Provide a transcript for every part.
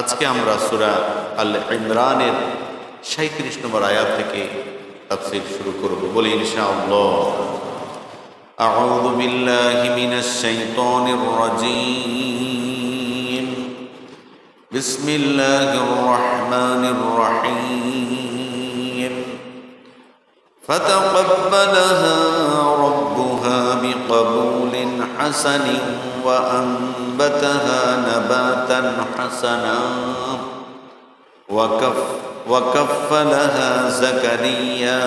আজকে আমরা সূরা আল ইমরানের 37 নম্বর আয়াত থেকে তাফসীর শুরু করব। বলি ইনশাআল্লাহ। আউযু বিল্লাহি মিনাশ শাইতানির রাজীম। বিসমিল্লাহির রাহমানির রাহিম। ফাতাকাব্বালাহা রাব্বুহা বিকবুলিন হাসানিন وأنبتها نباتا حسنا وكفلها زكريا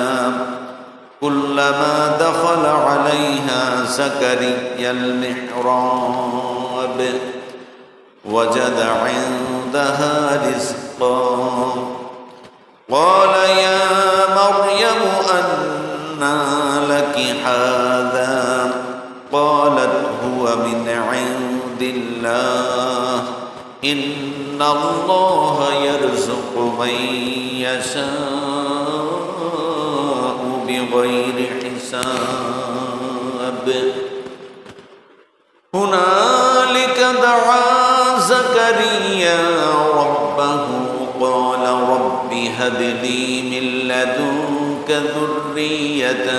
كلما دخل عليها زكريا المحراب وجد عندها رزقا قال يا مريم أنى لك هذا قالت هو من عند الله إن الله يرزق من يشاء بغير حساب هنالك دعا زكريا ربه قال رب هب لي من لدنك ذرية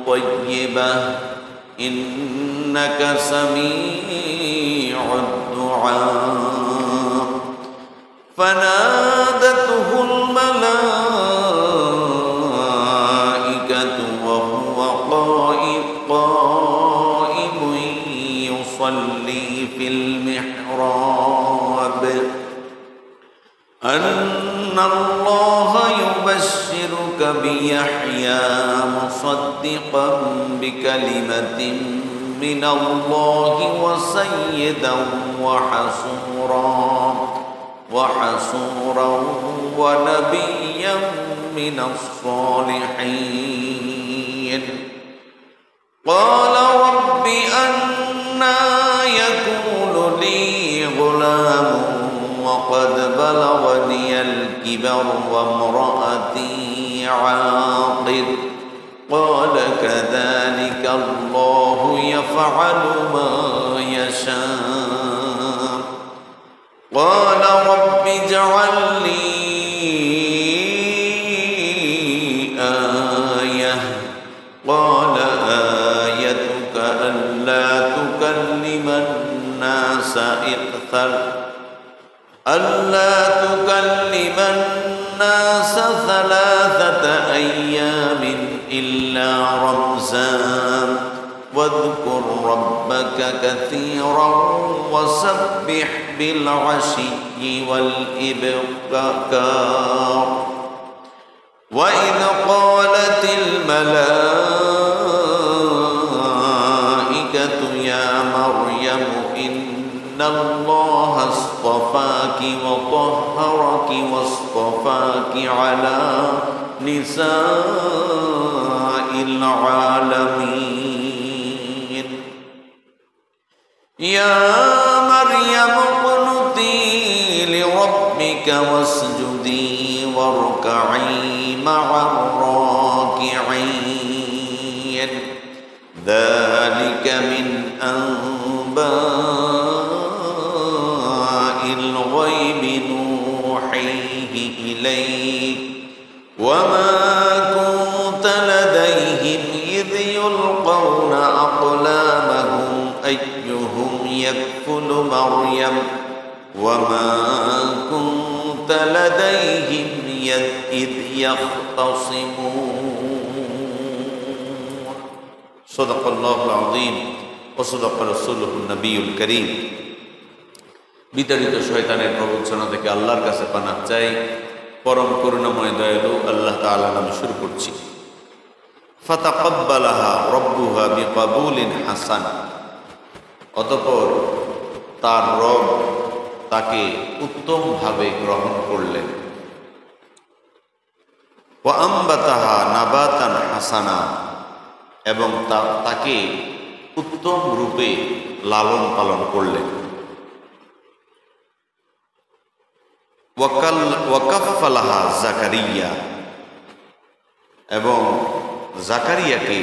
طيبة إنك سميع الدعاء فنادته الملائكة وهو قائم يصلي في المحراب أن الله يبشرك بيحيى مصدقا بكلمة من الله وسيدا وحصورا ونبيا من الصالحين قال رب أنى يكون لي غلام وقد بلغني الكبر وامرأتي عاقر قال كذلك الله يفعل ما يشاء قال رب اجعل لي آية قال آيتك ألا تكلم الناس ثلاثة أيام إلا رمزا واذكر ربك كثيرا وسبح بالعشي والإبكار وإذ قالت الملائكة يا مريم إن الله اصطفاك وطهرك واصطفاك على نساء العالمين يا مريم اقنتي لربك واسجدي واركعي مع الراكعين ذلك من أنباء الغيب نوحيه إليك وما كنت لديهم إذ يلقون أقلامهم أيهم يكفل مريم وما كنت لديهم إذ يختصمون صدق الله العظيم وصدق رسوله النبي الكريم বিতাড়িত শয়তানের প্রবঞ্চনা থেকে আল্লাহর কাছে পানাহ চাই। পরম করুণাময় দয়ালু আল্লাহ তাআলা নামে শুরু করছি। ফাতাকাব্বালাহা রাব্বুহা বিকবুলিন হাসান, অতঃপর তার রব তাকে উত্তমভাবে গ্রহণ করলেন। ওয়া আম্বাতাহা নাবাতান হাসানা, এবং তাকে উত্তম রূপে লালন পালন করলেন। ওয়াকাফালাহা জাকারিয়া, এবং জাকারিয়াকে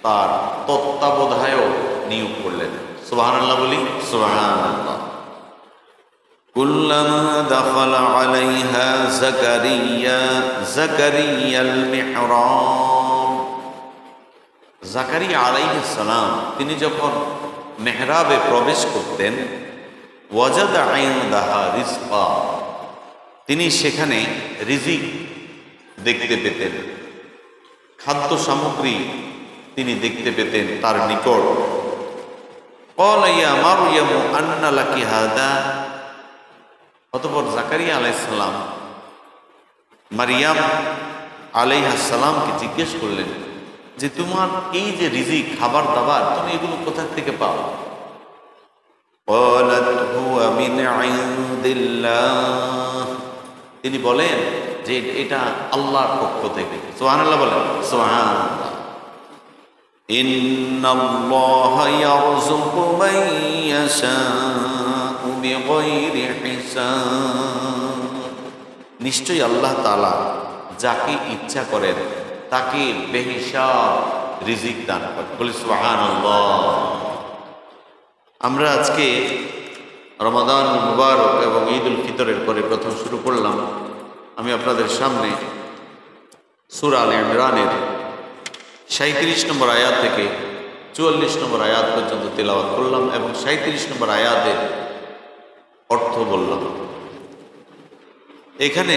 তার তত্ত্বাবধায়ক নিয়োগ করলেন। সুবহানাল্লাহ বলি সুবহানাল্লাহ। কুল্লামা দাখালা আলাইহা জাকারিয়াল মিহরাব। জাকারিয়া আলাইহিস সালাম তিনি যখন মেহরাবে প্রবেশ করতেন, ওয়াজাদা ইনদাহা রিজকা, তিনি সেখানে রিজিক দেখতে পেতেন, খাদ্য সামগ্রী তিনি দেখতে পেতেন তার নিকট। ক্বালা ইয়া মারইয়াম আন্না লাকি হাদা। অতঃপর জাকারিয়া আলাইহিস সালাম মারিয়াম আলাইহিস সালামকে জিজ্ঞেস করলেন যে তোমার এই যে রিজিক, খাবার দাবার, তুমি এগুলো কোথা থেকে পাও? ক্বালাত হুয়া মিন ইনদিল্লাহ, তিনি বলেন যে এটা আল্লাহর পক্ষ থেকে। সুবহানাল্লাহ বলেন, সুবহানাল্লাহ। ইন্নাল্লাহা ইয়ারযুকু মান ইয়াশাউ বিগাইরি হিসাব। নিশ্চয়ই আল্লাহ তাআলা যাকে ইচ্ছা করেন তাকে বেহিসাব রিজিক দান করেন। বলি সুবহানাল্লাহ। আমরা আজকে রমাদান মুবারক এবং ঈদুল ফিতরের পরে প্রথম শুরু করলাম। আমি আপনাদের সামনে সূরা আলে ইমরানের 37 নম্বর আয়াত থেকে 44 নম্বর আয়াত পর্যন্ত তেলাওয়াত করলাম এবং 37 নম্বর আয়াতের অর্থ বললাম। এখানে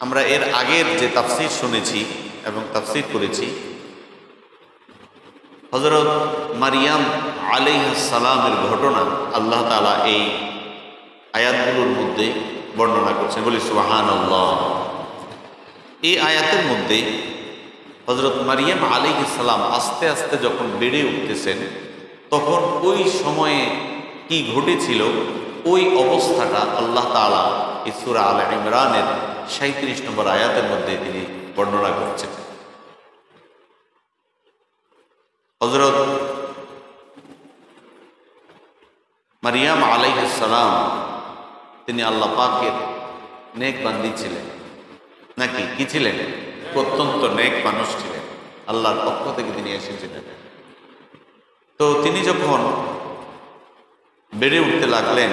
আমরা এর আগের যে তাফসীর শুনেছি এবং তাফসীর করেছি, হযরত মারিয়াম আলাইহিস সালামের ঘটনা আল্লাহ তাআলা এই আয়াতগুলোর মধ্যে বর্ণনা করছেন। বলি সুবহানাল্লাহ। এই আয়াতের মধ্যে হযরত মারিয়াম আলাইহিস সালাম আস্তে আস্তে যখন বেড়ে উঠতেছেন, তখন ওই সময়ে কি ঘটেছিল ওই অবস্থাটা আল্লাহ তাআলা এই সূরা আলে ইমরানের 37 নম্বর আয়াতের মধ্যে তিনি বর্ণনা করছেন। হযরত মারিয়াম আলাইহিস সালাম তিনি আল্লাহ পাকের নেক বান্দি ছিলেন, নাকি কি ছিলেন? অত্যন্ত নেক মানুষ ছিলেন, আল্লাহর পক্ষ থেকে তিনি এসেছিলেন। তো তিনি যখন বেড়ে উঠতে লাগলেন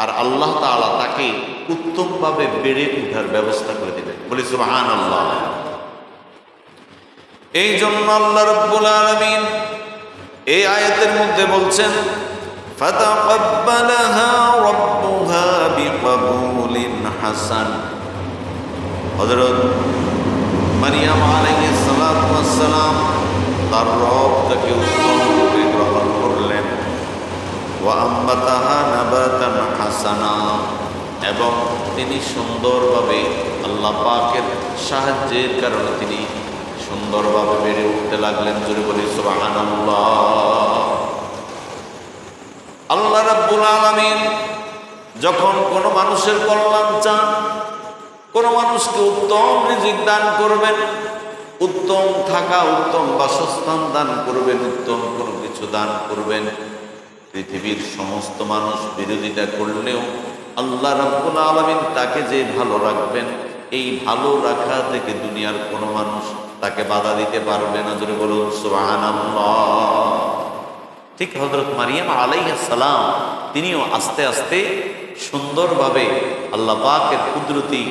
আর আল্লাহ তাআলা তাকে উত্তমভাবে বেড়ে ওঠার ব্যবস্থা করে দিলেন। বলি সুবহানাল্লাহ। এই জন্য আল্লাহ রাব্বুল আলামিন এই আয়াতের মধ্যে বলছেন ফাতাকাব্বালাহা রাব্বুহা বিকবুলিন হাসান। হযরত মারিয়াম আলাইহিস সালাতু ওয়াস সালাম তার রব তাকে উত্তমভাবে গ্রহণ করলেন। ওয়া আম্বাতাহা নাবাতান হাসানা, এবং তিনি সুন্দরভাবে আল্লাহ পাকের সাহায্যের কারণে তিনি সুন্দরভাবে বেড়ে উঠতে লাগলেন। জোরে বলি সুবহানাল্লাহ। আল্লাহ রাব্বুল আলামিন যখন কোনো মানুষের কল্যাণ চান, কোনো মানুষকে উত্তম রিজিক দান করবেন, উত্তম থাকা, উত্তম বাসস্থান দান করবেন, উত্তম কোনো কিছু দান করবেন, পৃথিবীর সমস্ত মানুষ বিরোধিতা করলেও আল্লাহ রাব্বুল আলামিন তাকে যে ভালো রাখবেন, এই ভালো রাখা থেকে দুনিয়ার কোনো মানুষ তাকে বাধা দিতে পারবে না। জোরে বলুন সুবহানাল্লাহ। ঠিক হযরত মারিয়াম আলাইহিস সালাম তিনিও আস্তে আস্তে সুন্দরভাবে আল্লাহ পাকের কুদরতি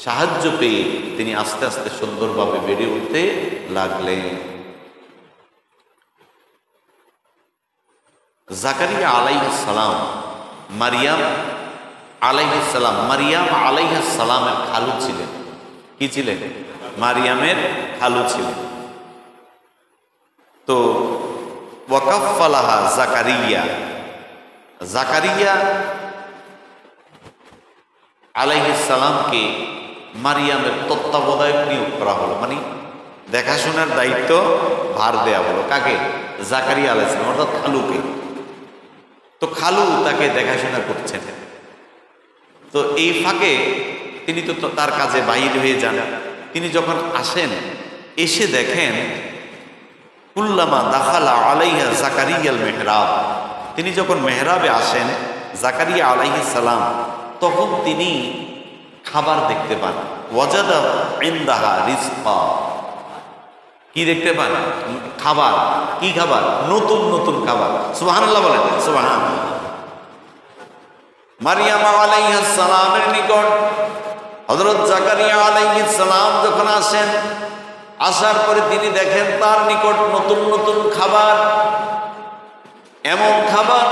সাহায্য পেয়ে তিনি আস্তে আস্তে সুন্দরভাবে বেড়ে উঠতে লাগলেন। জাকারিয়া আলাইহিস সালাম মারিয়াম আলাইহিস সালাম, মারিয়াম আলাইহিস সালামের খালু ছিলেন। কি ছিলেন? মারিয়ামের খালু ছিলেন। তো ওয়াকাফালাহা জাকারিয়া, জাকারিয়া আলাইহিস সালামকে মারিয়ামের তত্ত্বাবধায়ক নিয়োগ করা হলো, মানে দেখাশোনার দায়িত্ব ভার দেয়া হলো। কাকে? জাকারিয়া আলাইহিস সালাম, অর্থাৎ খালুকে। তো খালু তাকে দেখাশোনা করছেন। তো এই ফাঁকে তিনি তো তার কাজে বাহির হয়ে যান। তিনি যখন আসেন, এসে দেখেন কুল্লামা দাখালা আলাইহা জাকারিয়াল মেহরাব, তিনি যখন মেহরাবে আসেন জাকারিয়া আলাইহিস সালাম, তখন তিনি খাবার দেখতে পান। ওয়াজাদা ইনদাহা রিজকা, কি দেখতে পান? খাবার। কি খাবার? নতুন নতুন খাবার। সুবহানাল্লাহ বলেন, সুবহানাল্লাহ। মারিয়াম আলাইহিস সালামের নিকট হযরত জাকারিয়া আলাইহিস সালাম যখন আসেন, আসার পরে তিনি দেখেন তার নিকট নতুন নতুন খাবার, এমন খাবার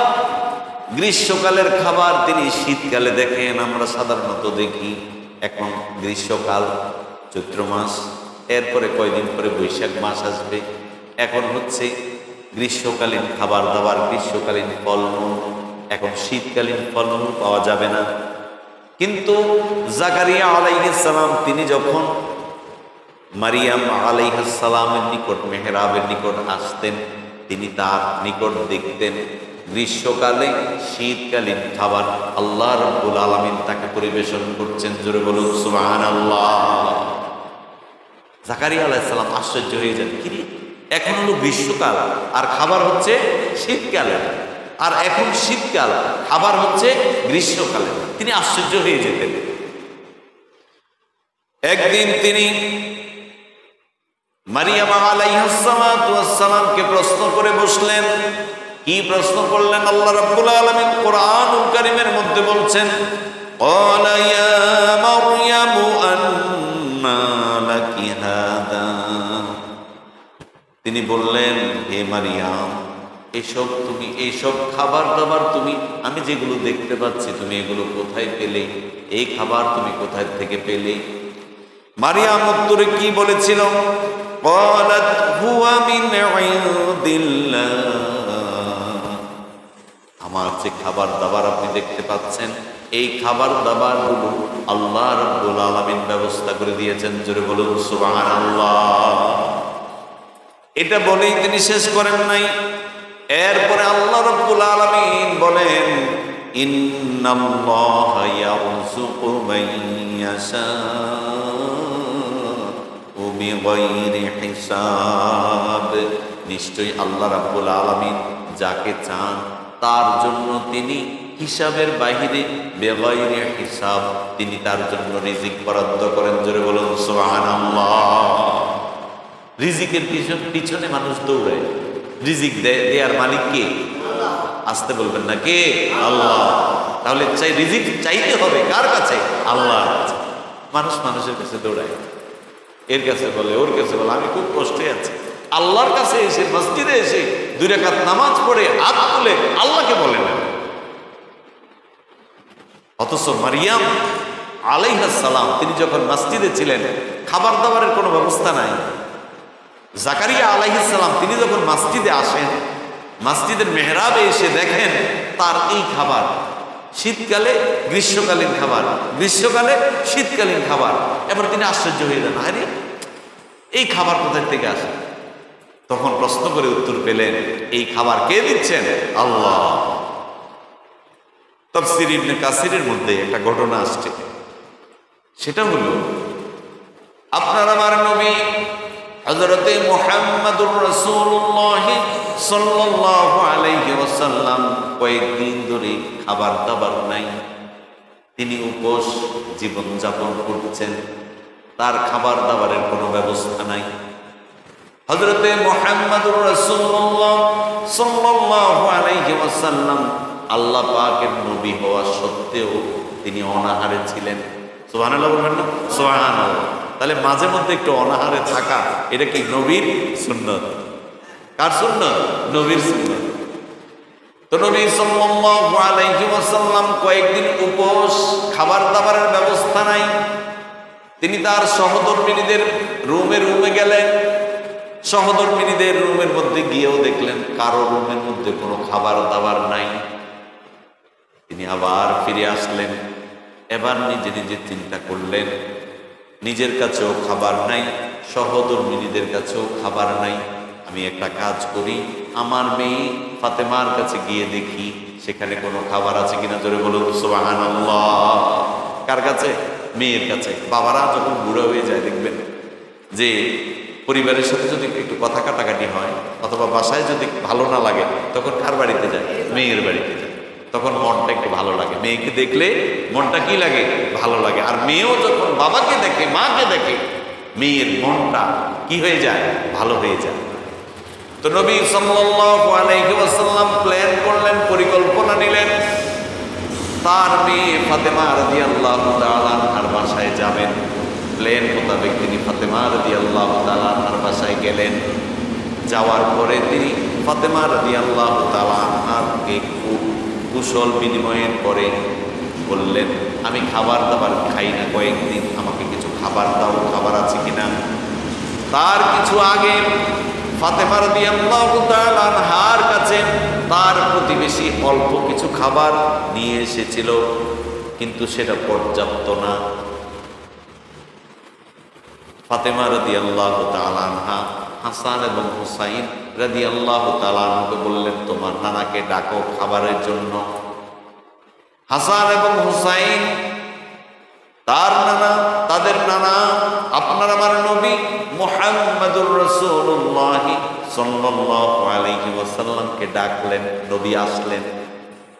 গ্রীষ্মকালের খাবার তিনি শীতকালে দেখেন। আমরা সাধারণত দেখি এখন গ্রীষ্মকাল চৈত্র মাস, এরপরে কয়দিন পরে বৈশাখ মাস আসবে, এখন হচ্ছে গ্রীষ্মকালীন খাবার দাবার, গ্রীষ্মকালীন ফলমূল, এখন শীতকালীন ফলমূল পাওয়া যাবে না। কিন্তু জাকারিয়া আলাইহিস সালাম তিনি যখন মারিয়াম আলাইহিস সালামের নিকট মেহরাবের নিকট আসতেন, তিনি তার নিকট দেখতেন গ্রীষ্মকালে শীতকালীন খাবার আল্লাহ রাব্বুল আলামিন তাকে পরিবেশন করছেন। জোরে বলুন সুবহানাল্লাহ। জাকারিয়া আলাইহিস সালাম আশ্চর্য হয়ে যান, কি রে, এখন হলো গ্রীষ্মকাল আর খাবার হচ্ছে শীতকালে, আর এখন শীতকাল খাবার হচ্ছে গ্রীষ্মকালে। তিনি আশ্চর্য হয়ে যেতেন। একদিন তিনি মারিয়াম আলাইহিস সালামকে প্রশ্ন করে বসলেন। কি প্রশ্ন করলেন? আল্লাহ রাব্বুল আলামিন কোরআনুল কারীমের মধ্যে বলছেন, ক্বালা ইয়া মারইয়ামু আন্না লাকি হাদা। তিনি বললেন, হে মারিয়াম, এইসব খাবার দাবার তুমি, আমি যেগুলো দেখতে পাচ্ছি, তুমি এগুলো কোথায় পেলে? এই খাবার তুমি কোথায় থেকে পেলে? মারিয়াম উত্তরে কি বলেছিল? ক্বালাত হুয়া মিন ইনদিল্লাহ। আমার যে খাবার দাবার আপনি দেখতে পাচ্ছেন, এই খাবার দাবার গুলো আল্লাহ রাব্বুল আলামিন ব্যবস্থা করে দিয়েছেন। জোরে বলুন সুবহানাল্লাহ। এটা বলেই তিনি শেষ করেন নাই। এরপরে আল্লাহ রাব্বুল আলামিন বলেন, ইন্নাল্লাহা ইয়ারযুকু মান ইয়াশাউ বিগাইরি হিসাব। নিশ্চয়ই আল্লাহ রাব্বুল আলামিন যাকে চান তার জন্য তিনি হিসাবের বাহিরে, বেগাইরি হিসাব, তিনি তার জন্য রিজিক বরাদ্দ করেন। জোরে বলুন সুবহানাল্লাহ। রিজিকের পিছনে মানুষ দৌড়ায়, রিজিক দেয়ার মালিক কে? আসতে বলবেন না, কে? আল্লাহ। তাহলে রিজিক চাইতে হবে কার কাছে? আল্লাহর কাছে। মানুষ মানুষের কাছে দৌড়ায়, এর কাছে বলে, ওর কাছে বলে, আমি খুব কষ্টে আছি। আল্লাহর কাছে এসে, মসজিদে এসে 2 রাকাত নামাজ পড়ে হাত তুলে আল্লাহকে বলে না। অথচ মারিয়াম আলাইহিস সালাম তিনি যখন মসজিদে ছিলেন, খাবার দাবারের কোনো ব্যবস্থা নাই। জাকারিয়া আলাইহিস সালাম তিনি যখন মসজিদে আসেন, মসজিদের মেহরাবে এসে দেখেন তার এই খাবার, শীতকালে গ্রীষ্মকালীন খাবার, গ্রীষ্মকালে শীতকালীন খাবার। এবার তিনি আশ্চর্য হয়ে যান, আরে এই খাবার কোথায় থেকে আসে? তখন প্রশ্ন করে উত্তর পেলেন, এই খাবার কে দিচ্ছেন? আল্লাহ। তাফসীর ইবনে কাসিরের মধ্যে একটা ঘটনা আসছে, সেটা হলো আপনার আমার নবী হযরতে মুহাম্মদুর রাসূলুল্লাহ সাল্লাল্লাহু আলাইহি ওয়াসাল্লাম কয়েকদিন ধরে খাবার দাবার নাই, তিনি উপোস জীবন যাপন করছেন, তার খাবার দাবারের কোনো ব্যবস্থা নাই। হযরতে মুহাম্মদুর রাসূলুল্লাহ সাল্লাল্লাহু আলাইহি ওয়াসাল্লাম আল্লাহ পাকের নবী হওয়া সত্ত্বেও তিনি অনাহারে ছিলেন। সুবহানাল্লাহ বলবেন না? সুবহানাল্লাহ। তাহলে মাঝে মধ্যে একটু অনাহারে থাকা, এটা কি নবীর সুন্নত? কার সুন্নত? নবীর সুন্নত। তো নবী সাল্লাল্লাহু আলাইহি ওয়াসাল্লাম কয়েকদিন উপোস, খাবার দাবারের ব্যবস্থা নাই। তিনি তার সহধর্মিনীদের রুমে গেলেন। সহধর্মিনীদের রুমের মধ্যে গিয়েও দেখলেন কারো রুমের মধ্যে কোনো খাবার দাবার নাই। তিনি আবার ফিরে আসলেন। এবার নিজে নিজে চিন্তা করলেন, নিজের কাছেও খাবার নাই, সহধর্মিনীদের কাছেও খাবার নাই। আমি একটা কাজ করি, আমার মেয়ে ফাতেমার কাছে গিয়ে দেখি সেখানে কোনো খাবার আছে কিনা। জোরে বলুন সুবহানাল্লাহ। কার কাছে? মেয়ের কাছে। বাবারা যখন বুড়ো হয়ে যায় দেখবেন যে পরিবারের সাথে যদি একটু কথা কাটাকাটি হয় অথবা বাসায় যদি ভালো না লাগে, তখন কার বাড়িতে যায়? মেয়ের বাড়িতে যায়। তখন মনটা একটু ভালো লাগে, মেয়েকে দেখলে মনটা কি লাগে? ভালো লাগে। আর মেয়েও যখন বাবাকে দেখে, মাকে দেখে, মেয়ের মনটা কি হয়ে যায়? ভালো হয়ে যায়। তো নবী সাল্লাল্লাহু আলাইহি ওয়াসাল্লাম প্ল্যান করলেন, পরিকল্পনা নিলেন। তার মেয়ে ফাতেমা রাদিয়াল্লাহু তাআলা আনহার বাসায় যাবেন। প্লেন মোতাবেক তিনি ফাতেমা রাদিয়াল্লাহু তাআলা আনহার বাসায় গেলেন। যাওয়ার পরে তিনি ফাতেমা রাদিয়াল্লাহু তাআলা আনহাকে খুব কুশল বিনিময়ের পরে বললেন, আমি খাবার দাবার খাই না কয়েকদিন, আমাকে কিছু খাবার দাও, খাবার আছে কিনা। তার কিছু আগে ফাতেমা রাদিয়াল্লাহু তাআলা আনহার কাছে তার প্রতিবেশী অল্প কিছু খাবার নিয়ে এসেছিল, কিন্তু সেটা পর্যাপ্ত না। ফাতেমা রাদিয়াল্লাহু তাআলা আনহা হাসান এবং হুসাইন রাদিয়াল্লাহু তাআলা আনহুকে বললেন, তোমার নানাকে ডাকো খাবারের জন্য। হাসান এবং হুসাইন তার নানা, তাদের নানা আপনার আমার নবী মুহাম্মদুর রাসূলুল্লাহ সাল্লাল্লাহু আলাইহি ওয়াসাল্লামকে ডাকলেন। নবী আসলেন।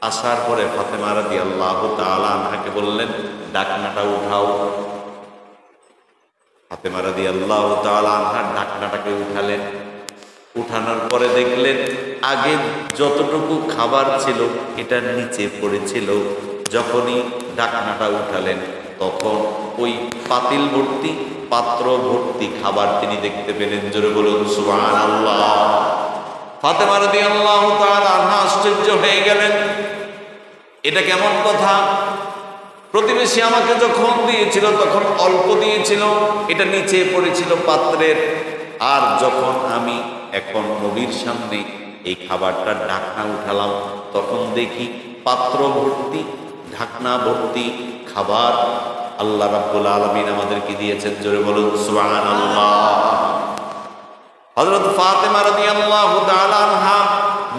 আসার পরে ফাতেমা রাদিয়াল্লাহু তাআলা আনহাকে বললেন, ডাকনাটা উঠাও। ফাতেমা রাদিয়াল্লাহু তাআলা আনহা ডাকনাটাকে উঠালেন। উঠানোর পরে দেখলেন আগে যতটুকু খাবার ছিল এটা নিচে পড়েছিল। যখনই ডাকনাটা উঠালেন তখন ওই পাতিল ভর্তি, পাত্র ভর্তি খাবার তিনি দেখতে পেলেন। জোরে বলুন সুবহানাল্লাহ। ফাতেমা রাদিয়াল্লাহু তাআলা আনহা আশ্চর্য হয়ে গেলেন, এটা কেমন কথা? প্রতিবেশী আমাকে যখন দিয়েছিল তখন অল্প দিয়েছিল, এটা নিচে পড়েছিল পাত্রের, আর যখন আমি এখন নবীর সামনে এই খাবারটার ঢাকনা উঠালাম তখন দেখি পাত্র ভর্তি, ঢাকনা ভর্তি খাবার আল্লাহ রাব্বুল আলামিন আমাদেরকে দিয়েছেন। জোরে বলুন সুবহানাল্লাহ। হযরত ফাতেমা রাদিয়াল্লাহু তাআলা আনহা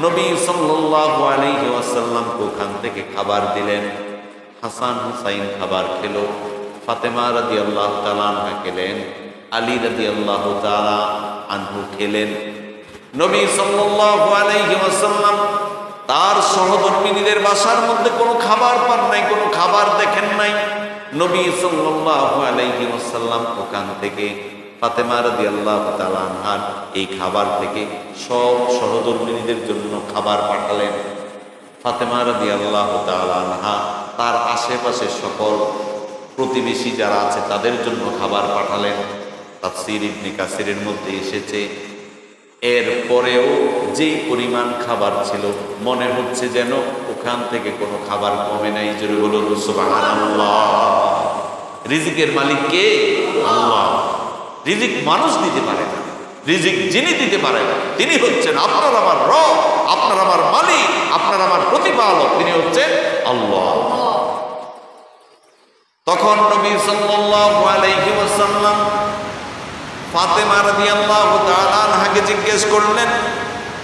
নবী সাল্লাল্লাহু আলাইহি ওয়াসাল্লামকে ওখান থেকে খাবার দিলেন। হাসান হুসাইন খাবার খেলো, ফাতেমা রাদিয়াল্লাহু তাআলা আনহা খেলেন, আলী রাদিয়াল্লাহু তাআলা আনহু খেলেন। নবী সাল্লাল্লাহু আলাইহি ওয়াসাল্লাম তার সহধর্মিনীদের বাসার মধ্যে কোনো খাবার পান নাই, কোনো খাবার দেখেন নাই। নবী সাল্লাল্লাহু আলাইহি ওয়াসাল্লাম ওখান থেকে ফাতেমা রাদিয়াল্লাহু তাআলা আনহার এই খাবার থেকে সব সহধর্মিনীদের জন্য খাবার পাঠালেন। ফাতেমা রাদিয়াল্লাহু তাআলা আনহা তার আশেপাশে সকল প্রতিবেশী যারা আছে তাদের জন্য খাবার পাঠালেন। তাফসীর ইবনে কাসিরের মধ্যে এসেছে, এরপরেও যেই পরিমাণ খাবার ছিল মনে হচ্ছে যেন ওখান থেকে কোনো খাবার কমে নাই। জোরে বলুন সুবহানাল্লাহ। রিজিকের মালিক কে? আল্লাহ। রিজিক মানুষ দিতে পারে না, রিজিক যিনি দিতে পারেন তিনি হচ্ছেন আপনার আমার রব, আপনার আমার মালিক, আপনার আমার প্রতিপালক, তিনি হচ্ছেন আল্লাহ। তখন নবী সাল্লাল্লাহু আলাইহি ওয়াসাল্লাম ফাতেমা রাদিয়াল্লাহু তাআলা আনহাকে জিজ্ঞেস করলেন,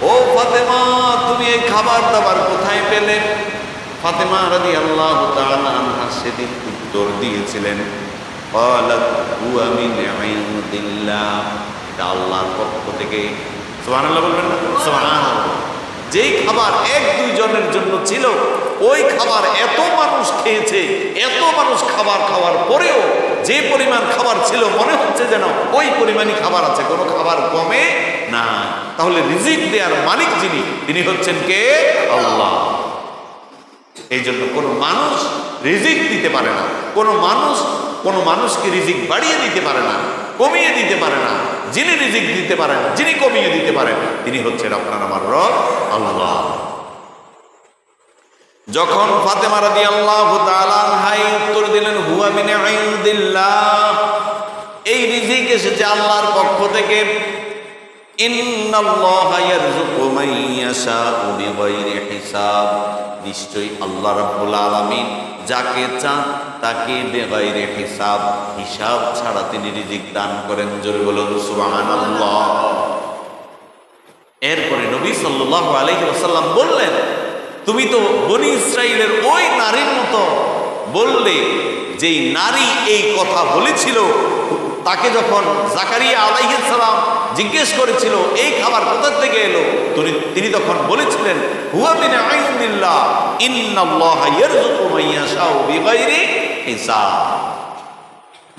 ও ফাতেমা, তুমি এই খাবার দাবার কোথায় পেলে? ফাতেমা রাদিয়াল্লাহু তাআলা আনহা সেদিন উত্তর দিয়েছিলেন, ক্বালাত হুয়া মিন ইনদিল্লাহ, এটা আল্লাহর পক্ষ থেকে। সুবহানাল্লাহ বলবেন না? সুবহানাল্লাহ। যেই খাবার এক দুইজনের জন্য ছিল ওই খাবার এত মানুষ খেয়েছে, এত মানুষ খাবার খাওয়ার পরেও যে পরিমাণ খাবার ছিল মনে হচ্ছে যেন ওই পরিমাণই খাবার আছে, কোনো খাবার কমে না। তাহলে রিজিক দেওয়ার মালিক যিনি, তিনি হচ্ছেন কে? আল্লাহ। এই জন্য কোনো মানুষ রিজিক দিতে পারে না, কোনো মানুষকে রিজিক বাড়িয়ে দিতে পারে না, কমিয়ে দিতে পারে না। যিনি রিজিক দিতে পারেন, যিনি কমিয়ে দিতে পারেন, তিনি হচ্ছেন আপনার আমার রব আল্লাহ। যখন ফাতেমা রাদিয়াল্লাহু তাআলা আনহা উত্তর দিলেন, হুয়া মিন ইনদিল্লাহ, এই রিজিক এসেছে আল্লাহর পক্ষ থেকে। ইন্নাল্লাহা ইয়ারযুকু মান ইয়াশাউ বিগাইরি হিসাব, নিশ্চয়ই আল্লাহ রাব্বুল আলামিন যাকে চান তাকে বেগাইরে হিসাব, হিসাব ছাড়া তিনি রিজিক দান করেন। জোরে বলুন সুবহানাল্লাহ। এরপরে নবী সাল্লাল্লাহু আলাইহি ওয়াসাল্লাম বললেন, তুমি তো বনি ইসরাইলের ওই নারীর মতো বললে যেই নারী এই কথা বলেছিল, তাকে যখন জাকারিয়া আলাইহিস সালাম জিজ্ঞেস করেছিল এই খাবার কোথা থেকে এলো, তিনি তখন বলেছিলেন, হুয়া মিন ইনদিল্লাহ ইন্নাল্লাহা ইয়ারযুকু মান ইয়াশাউ বিগাইরি হিসাব,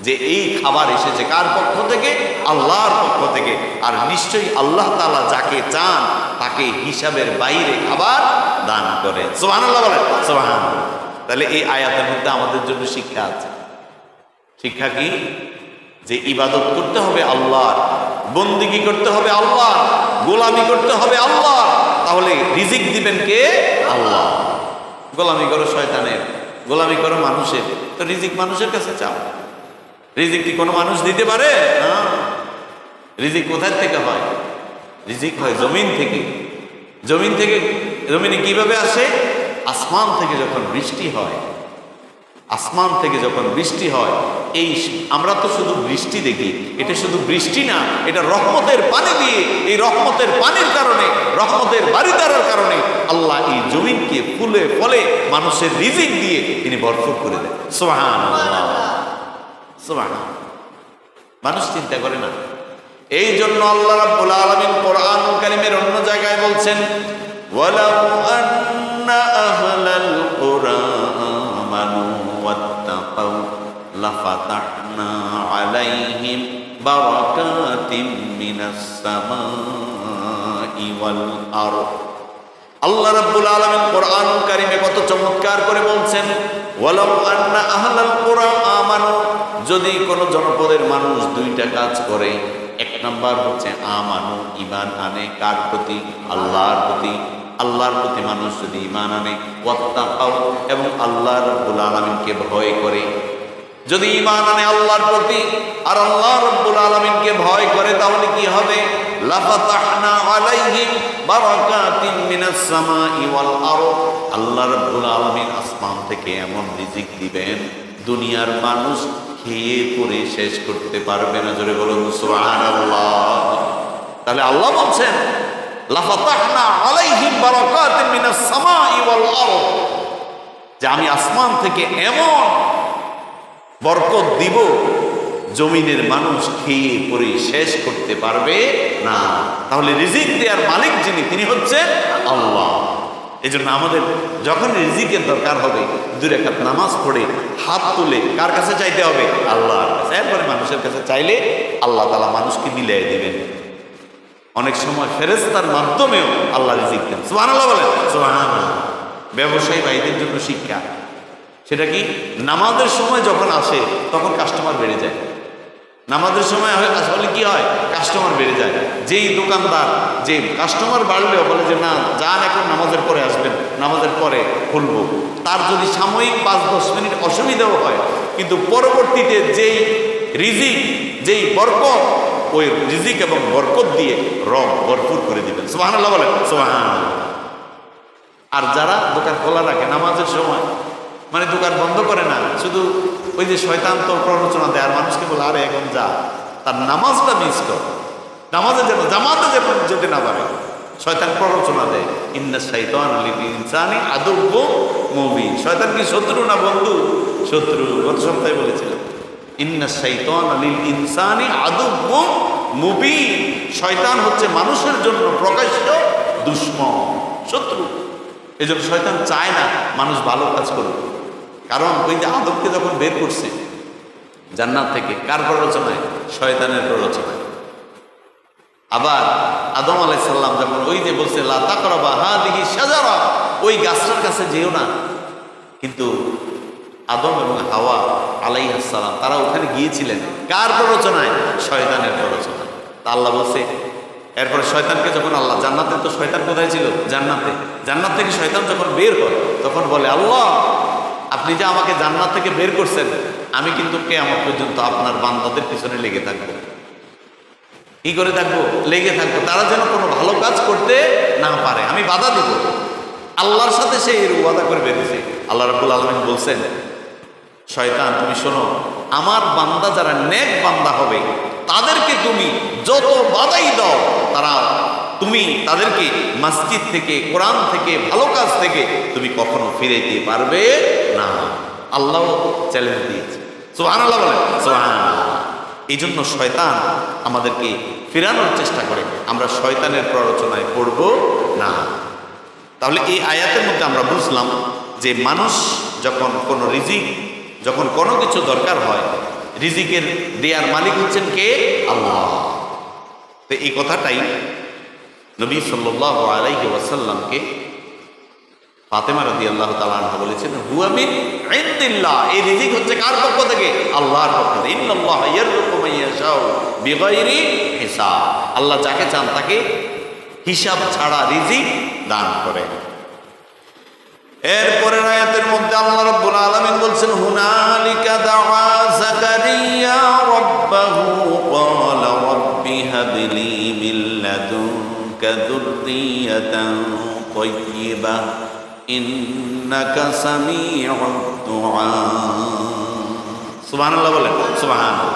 যে এই খাবার এসেছে কার পক্ষ থেকে? আল্লাহর পক্ষ থেকে। আর নিশ্চয়ই আল্লাহ তাআলা যাকে চান তাকে হিসাবের বাইরে খাবার দান করে। সুবহানাল্লাহ বলেন। সুবহানাল্লাহ। তাহলে এই আয়াতের মধ্যে আমাদের জন্য শিক্ষা আছে। শিক্ষা কি? যে ইবাদত করতে হবে আল্লাহর, বন্দিগি করতে হবে আল্লাহর, গোলামি করতে হবে আল্লাহর। তাহলে রিজিক দিবেন কে? আল্লাহ। গোলামি করো শয়তানের, গোলামি করো মানুষের, তো রিজিক মানুষের কাছে চাও। রিজিক কি কোনো মানুষ দিতে পারে? না। রিজিক কোথার থেকে হয়? রিজিক হয় জমিন থেকে। জমিন থেকে, জমিনে কিভাবে আসে? আসমান থেকে যখন বৃষ্টি হয়, আসমান থেকে যখন বৃষ্টি হয়, এই আমরা তো শুধু বৃষ্টি দেখি, এটা শুধু বৃষ্টি না, এটা রহমতের পানি দিয়ে, এই রহমতের পানির কারণে, রহমতের বারিদারের কারণে আল্লাহ এই জমিনকে ফুলে ফলে মানুষের রিজিক দিয়ে তিনি ভরপুর করে দেন। সুবহানাল্লাহ, সুবহানাল্লাহ। মানুষ চিন্তা করে না। এই জন্য আল্লাহ রাব্বুল আলামিন কোরআনুল কারীমের অন্য জায়গায় বলছেন, ওয়ালাউ আন্না আহলাল কুরআ আমানু ওয়াত্তাকাউ লাফাতাহনা আলাইহিম বারাকাতিম মিনাস সামাই ওয়াল আরদ। আল্লাহ রাব্বুল আলামিন কোরআনুল কারীমে কত চমৎকার করে বলছেন, ওয়ালাউ আন্না আহলাল কুরআ আমানু, যদি কোন জনপদের মানুষ দুইটা কাজ করে, এক নাম্বার হচ্ছে আমানু, ঈমান আনে, কার প্রতি? আল্লাহর প্রতি। আল্লাহর প্রতি মানুষ যদি ঈমান আনে, ওয়াত্তাকাউ, এবং আল্লাহ রাব্বুল আলামিনকে ভয় করে। যদি ঈমান আনে আল্লাহর প্রতি আর আল্লাহ রাব্বুল আলামিনকে ভয় করে, তাহলে কি হবে? লাফাতাহনা আলাইহিম বারাকাতিম মিনাস সামাই ওয়াল আরদ। আল্লাহ রাব্বুল আলামিন আসমান থেকে এমন রিজিক দিবেন, দুনিয়ার মানুষ খেয়ে পরে শেষ করতে পারবে না। জোরে বলুন সুবহানাল্লাহ। তাহলে আল্লাহ বলছেন, লাফাতাহনা আলাইহিম বারাকাতিম মিনাস সামাই ওয়াল আরদ, যে আমি আসমান থেকে এমন বরকত দিব, জমিনের মানুষ খেয়ে পরে শেষ করতে পারবে না। তাহলে রিজিক দেওয়ার মালিক যিনি, তিনি হচ্ছেন আল্লাহ। এই জন্য আমাদের যখন রিজিকের দরকার হবে, দুই রাকাত নামাজ পড়ে হাত তুলে কার কাছে চাইতে হবে? আল্লাহর কাছে। এরপরে মানুষের কাছে চাইলে আল্লাহ তাআলা মানুষকে মিলিয়ে দিবেন। অনেক সময় ফেরেশতার মাধ্যমেও আল্লাহ রিজিক দেন। সুবহানাল্লাহ বলেন, সুবহানাল্লাহ। ব্যবসায়ী ভাইদের জন্য শিক্ষা, সেটা কি? নামাজের সময় যখন আসে তখন কাস্টমার বেড়ে যায়। নামাজের সময় আসলে কি হয়? কাস্টমার বেড়ে যায়। যেই দোকানদার, যে কাস্টমার বাড়লেও বলে যে না যান, এখন নামাজের পরে আসবেন, নামাজের পরে খুলবো, তার যদি সাময়িক 5-10 মিনিট অসুবিধাও হয়, কিন্তু পরবর্তীতে যেই রিজিক, যেই বরকত, ওই রিজিক এবং বরকত দিয়ে রব ভরপুর করে দিবেন। সুবহানাল্লাহ বলেন, সুবহানাল্লাহ। আর যারা দোকান খোলা রাখে নামাজের সময়, মানে দোকান বন্ধ করে না, শুধু ওই যে শয়তান তো প্ররোচনা দেয় আর মানুষকে বলে আরে এখন যা, তার নামাজটা মিস কর, নামাজে যেন জামাতে যেন যেতে না পারে, শয়তান প্ররোচনা দেয়। ইন্না শাইতানা লিল ইনসানি আদুউম মুবিন। শয়তান কি শত্রু না বন্ধু? শত্রু। গত সপ্তাহে বলেছিলাম, ইন্না শাইতানা লিল ইনসানি আদুউম মুবিন। শয়তান হচ্ছে মানুষের জন্য প্রকাশ্য দুশমন, শত্রু। এই জন্য শয়তান চায় না মানুষ ভালো কাজ করবে। কারণ ওই যে আদমকে যখন বের করছে জান্নাত থেকে, কার প্ররোচনায়? শয়তানের প্ররোচনায়। আবার আদম আলাইহিস সালাম যখন ওই যে বলছে লা তাকরাবা হাযিহি শাজারা, ওই গাছটার কাছে যেও না, কিন্তু আদম এবং হাওয়া আলাইহিস সালাম তারা ওখানে গিয়েছিলেন কার প্ররোচনায়? শয়তানের প্ররোচনায়। তা আল্লাহ বলছে, এরপরে শয়তানকে যখন আল্লাহ, জান্নাতে তো শয়তান কোথায় ছিল? জান্নাতে। জান্নাত থেকে শয়তান যখন বের হয় তখন বলে, আল্লাহ আপনি যে আমাকে জান্নাত থেকে বের করছেন, আমি কিন্তু কিয়ামত পর্যন্ত আপনার বান্দাদের পিছনে লেগে থাকবো। কি করে থাকবো? লেগে থাকবো, তারা যেন কোনো ভালো কাজ করতে না পারে, আমি বাধা দিব। আল্লাহর সাথে সে এর ওয়াদা করে বেরিয়েছে। আল্লাহ রাব্বুল আলামিন বলছেন, শয়তান তুমি শোনো, আমার বান্দা যারা নেক বান্দা হবে তাদেরকে তুমি যত বাধাই দাও, তারা তুমি তাদেরকে মসজিদ থেকে, কোরআন থেকে, ভালো কাজ থেকে তুমি কখনো ফিরে দিতে পারবে না। আল্লাহ চ্যালেঞ্জ দিয়েছে। সুবহানাল্লাহ বলেন, সুবহানাল্লাহ। এই জন্য শয়তান আমাদেরকে ফেরানোর চেষ্টা করে, আমরা শয়তানের প্ররোচনায় পড়ব না। তাহলে এই আয়াতের মধ্যে আমরা বুঝলাম যে মানুষ যখন কোনো রিজিক, যখন কোনো কিছু দরকার হয়, রিজিকের দেয়ার মালিক হচ্ছেন কে? আল্লাহ। তো এই কথাটাই নবী সাল্লাল্লাহু আলাইহি ওয়াসাল্লামকে ফাতেমা রাদিয়াল্লাহু তাআলা আনহা বলেছেন, হুয়া মিন ইনদিল্লাহ, এই রিজিক হচ্ছে কার পক্ষ থেকে? আল্লাহর পক্ষ থেকে। ইন্নাল্লাহা ইয়ারযুকু মান ইয়াশাউ বিগাইরি হিসাব, আল্লাহ যাকে চান তাকে হিসাব ছাড়া রিজিক দান করেন। এরপরের আয়াতের মধ্যে আল্লাহ রাব্বুল আলামিন বলছেন, হুনালিকা দাআ যাকারিয়া রাব্বাহু ক্বালা রাব্বি হাবলি মিন লাদুনকা যুররিয়াতান তাইয়্যিবাহ ইন্নাকা সামিউদ দুআ। সুবহানাল্লাহ বলেন, সুবহানাল্লাহ।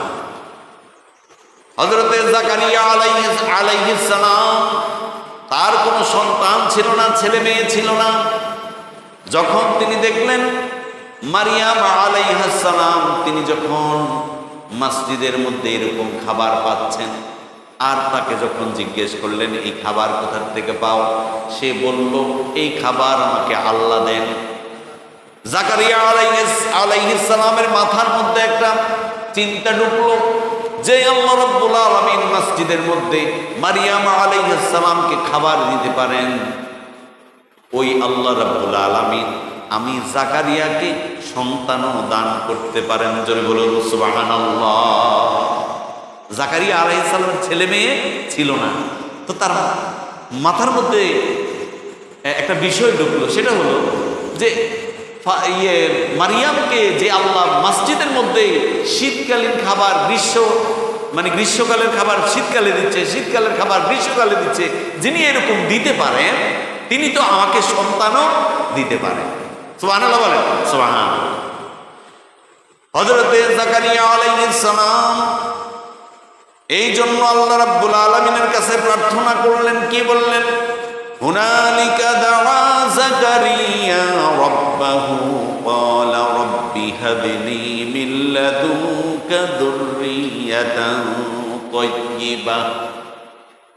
হযরতে যাকারিয়া আলাইহিস সালাম, তার কোনো সন্তান ছিল না, ছেলে মেয়ে ছিল না। যখন তিনি দেখলেন মারিয়াম আলাইহিস সালাম, তিনি যখন মসজিদের মধ্যে এরকম খাবার পাচ্ছেন, আর তাকে যখন জিজ্ঞেস করলেন এই খাবার কোথা থেকে পাও, সে বলল এই খাবার আমাকে আল্লাহ দেন। যাকারিয়া আলাইহিস সালামের মাথার মধ্যে একটা চিন্তা ঢুকলো যে আল্লাহ রাব্বুল আলামিন মসজিদের মধ্যে মারিয়াম আলাইহিস সালামকে খাবার দিতে পারেন, ওই আল্লাহ রাব্বুল আলামিন আমি যাকারিয়াকে সন্তানও দান করতে পারেন। জোরে বলুন সুবহানাল্লাহ। যাকারিয়া আলাইহিস সালামের ছেলে মেয়ে ছিল না, তো তার মাথার মধ্যে একটা বিষয় ঢুকলো, সেটা হলো যে মারিয়ামকে যে আল্লাহ মসজিদের মধ্যে শীতকালীন খাবার গ্রীষ্মকালের খাবার শীতকালে দিচ্ছে, শীতকালের খাবার গ্রীষ্মকালে দিচ্ছে, যিনি এরকম দিতে পারেন তিনি তো আমাকে সন্তানও দিতে পারেন। সুবহানাল্লাহ বলেন, সুবহানাল্লাহ। হযরতে যাকারিয়া আলাইহিস সালাম এই জন্য আল্লাহ রাব্বুল আলামিনের কাছে প্রার্থনা করলেন, কি বললেন? হুনালিকা দাআ যাকারিয়া রাব্বাহু ক্বালা রাব্বি হাবলি মিন লাদুনকা যুররিয়াতান তাইয়্যিবাহ।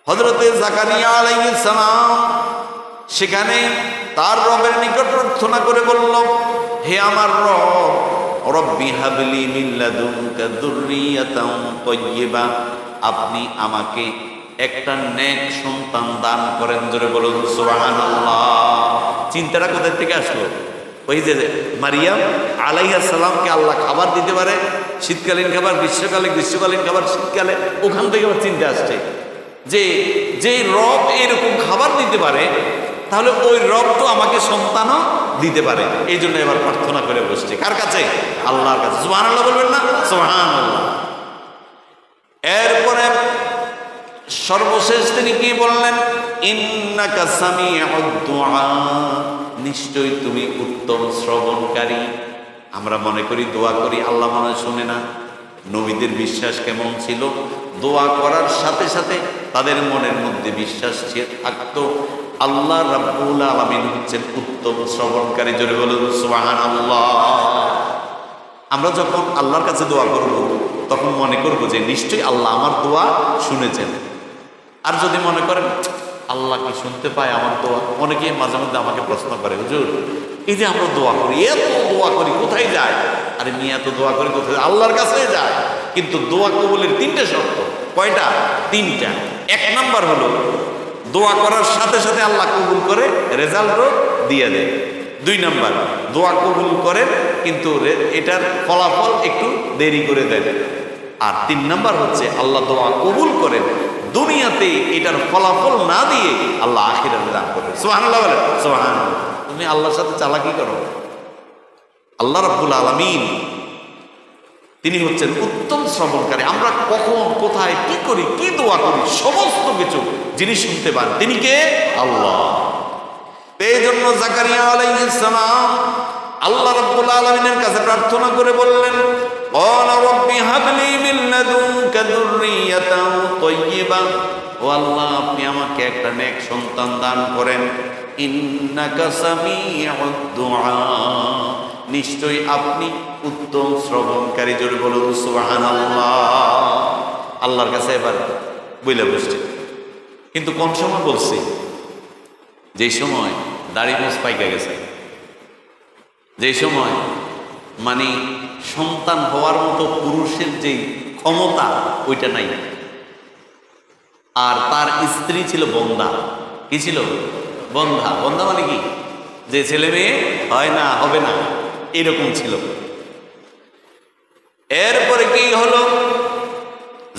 হযরতে যাকারিয়া আলাইহিস সালাম সেখানে তার রবের নিকট প্রার্থনা করে বলল, হে আমার রব, রব্বি হাবলি মিন লাদুনকা যুররিয়াতান তাইয়্যিবাহ, আপনি আমাকে একটা নেক সন্তান দান করেন। জোরে বলুন সুবহানাল্লাহ। চিন্তাটা কোথা থেকে আসলো? ওই যে মারিয়াম আলাইহিস সালামকে আল্লাহ খাবার দিতে পারে, শীতকালীন খাবার গ্রীষ্মকালে, গ্রীষ্মকালীন খাবার শীতকালে, ওখান থেকে আমার চিন্তা আসছে যে রব এরকম খাবার দিতে পারে, তাহলে ওই রব তো আমাকে সন্তানও দিতে পারে। এই জন্য এবার প্রার্থনা করে বসছে কার কাছে? আল্লাহর কাছে। সুবহানাল্লাহ বলবেন না? সুবহানাল্লাহ। এরপরে সর্বশেষ তিনি কি বললেন? ইন্নাকা সামিউদ দুআ, নিশ্চয়ই তুমি উত্তম শ্রবণকারী। আমরা মনে করি দোয়া করি আল্লাহ মনে হয় শোনে না। নবীদের বিশ্বাস কেমন ছিল? দোয়া করার সাথে সাথে তাদের মনের মধ্যে বিশ্বাস থাকতো আল্লাহ রাব্বুল আলামিন হচ্ছেন উত্তম শ্রবণকারী। জোরে বলুন সুবহানাল্লাহ। আমরা যখন আল্লাহর কাছে দোয়া করব তখন মনে করব যে নিশ্চয়ই আল্লাহ আমার দোয়া শুনেছেন। আর যদি মনে করেন আল্লাহ কি শুনতে পায় আমার দোয়া? অনেকে মাঝে মধ্যে আমাকে প্রশ্ন করে, হুজুর এই যে আমরা দোয়া করি, এত দোয়া করি, কোথায় যায়? আরে মেয়ে এত দোয়া করি কোথায়? আল্লাহর কাছে যায়। কিন্তু দোয়া কবুলের তিনটে শর্ত। কয়টা? তিনটা। এক নাম্বার হলো দোয়া করার সাথে সাথে আল্লাহ কবুল করে, রেজাল্টও দিয়ে দেয়। দুই নাম্বার, দোয়া কবুল করেন কিন্তু এটার ফলাফল একটু দেরি করে দেন। আর তিন নাম্বার হচ্ছে আল্লাহ দোয়া কবুল করেন, দুনিয়াতে এটার ফলাফল না দিয়ে আল্লাহ আখিরাতে দান করবে। সুবহানাল্লাহ বলে, সুবহানাল্লাহ। তুমি আল্লাহর সাথে চালাকি করো। আল্লাহ রাব্বুল আলামিন তিনি হচ্ছেন উত্তম শ্রবণকারী। আমরা কখন কোথায় কি করি, কি দোয়া করি, সমস্ত কিছু যিনি শুনতে পান তিনি কে? আল্লাহ। এই জন্য যাকারিয়া আলাইহিস সালাম আল্লাহ রাব্বুল আলামিনের কাছে প্রার্থনা করে বললেন, ক্বালা রাব্বি হাবলি মিন লাদুনকা যুররিয়াতান তাইয়্যিবাহ, ও আল্লাহ আপনি আমাকে একটা নেক সন্তান দান করেন। ইন্নাকা সামিউদ দুআ, নিশ্চয়ই আপনি উত্তম শ্রবণকারী। জোরে বলুন সুবহানাল্লাহ। আল্লাহর কাছে এবার বইলা বসছে, কিন্তু কোন সময় বলছে? যেই সময় দাড়ি মোছ পাইকা গেছে, যেই সময় মানে সন্তান হওয়ার মতো পুরুষের যেই ক্ষমতা ওইটা নাই। আর তার স্ত্রী ছিল বন্ধা। কি ছিল? বন্ধা। বন্ধা মানে কি? যে ছেলে মেয়ে হয় না, হবে না, এরকম ছিল। এরপরে কি হলো?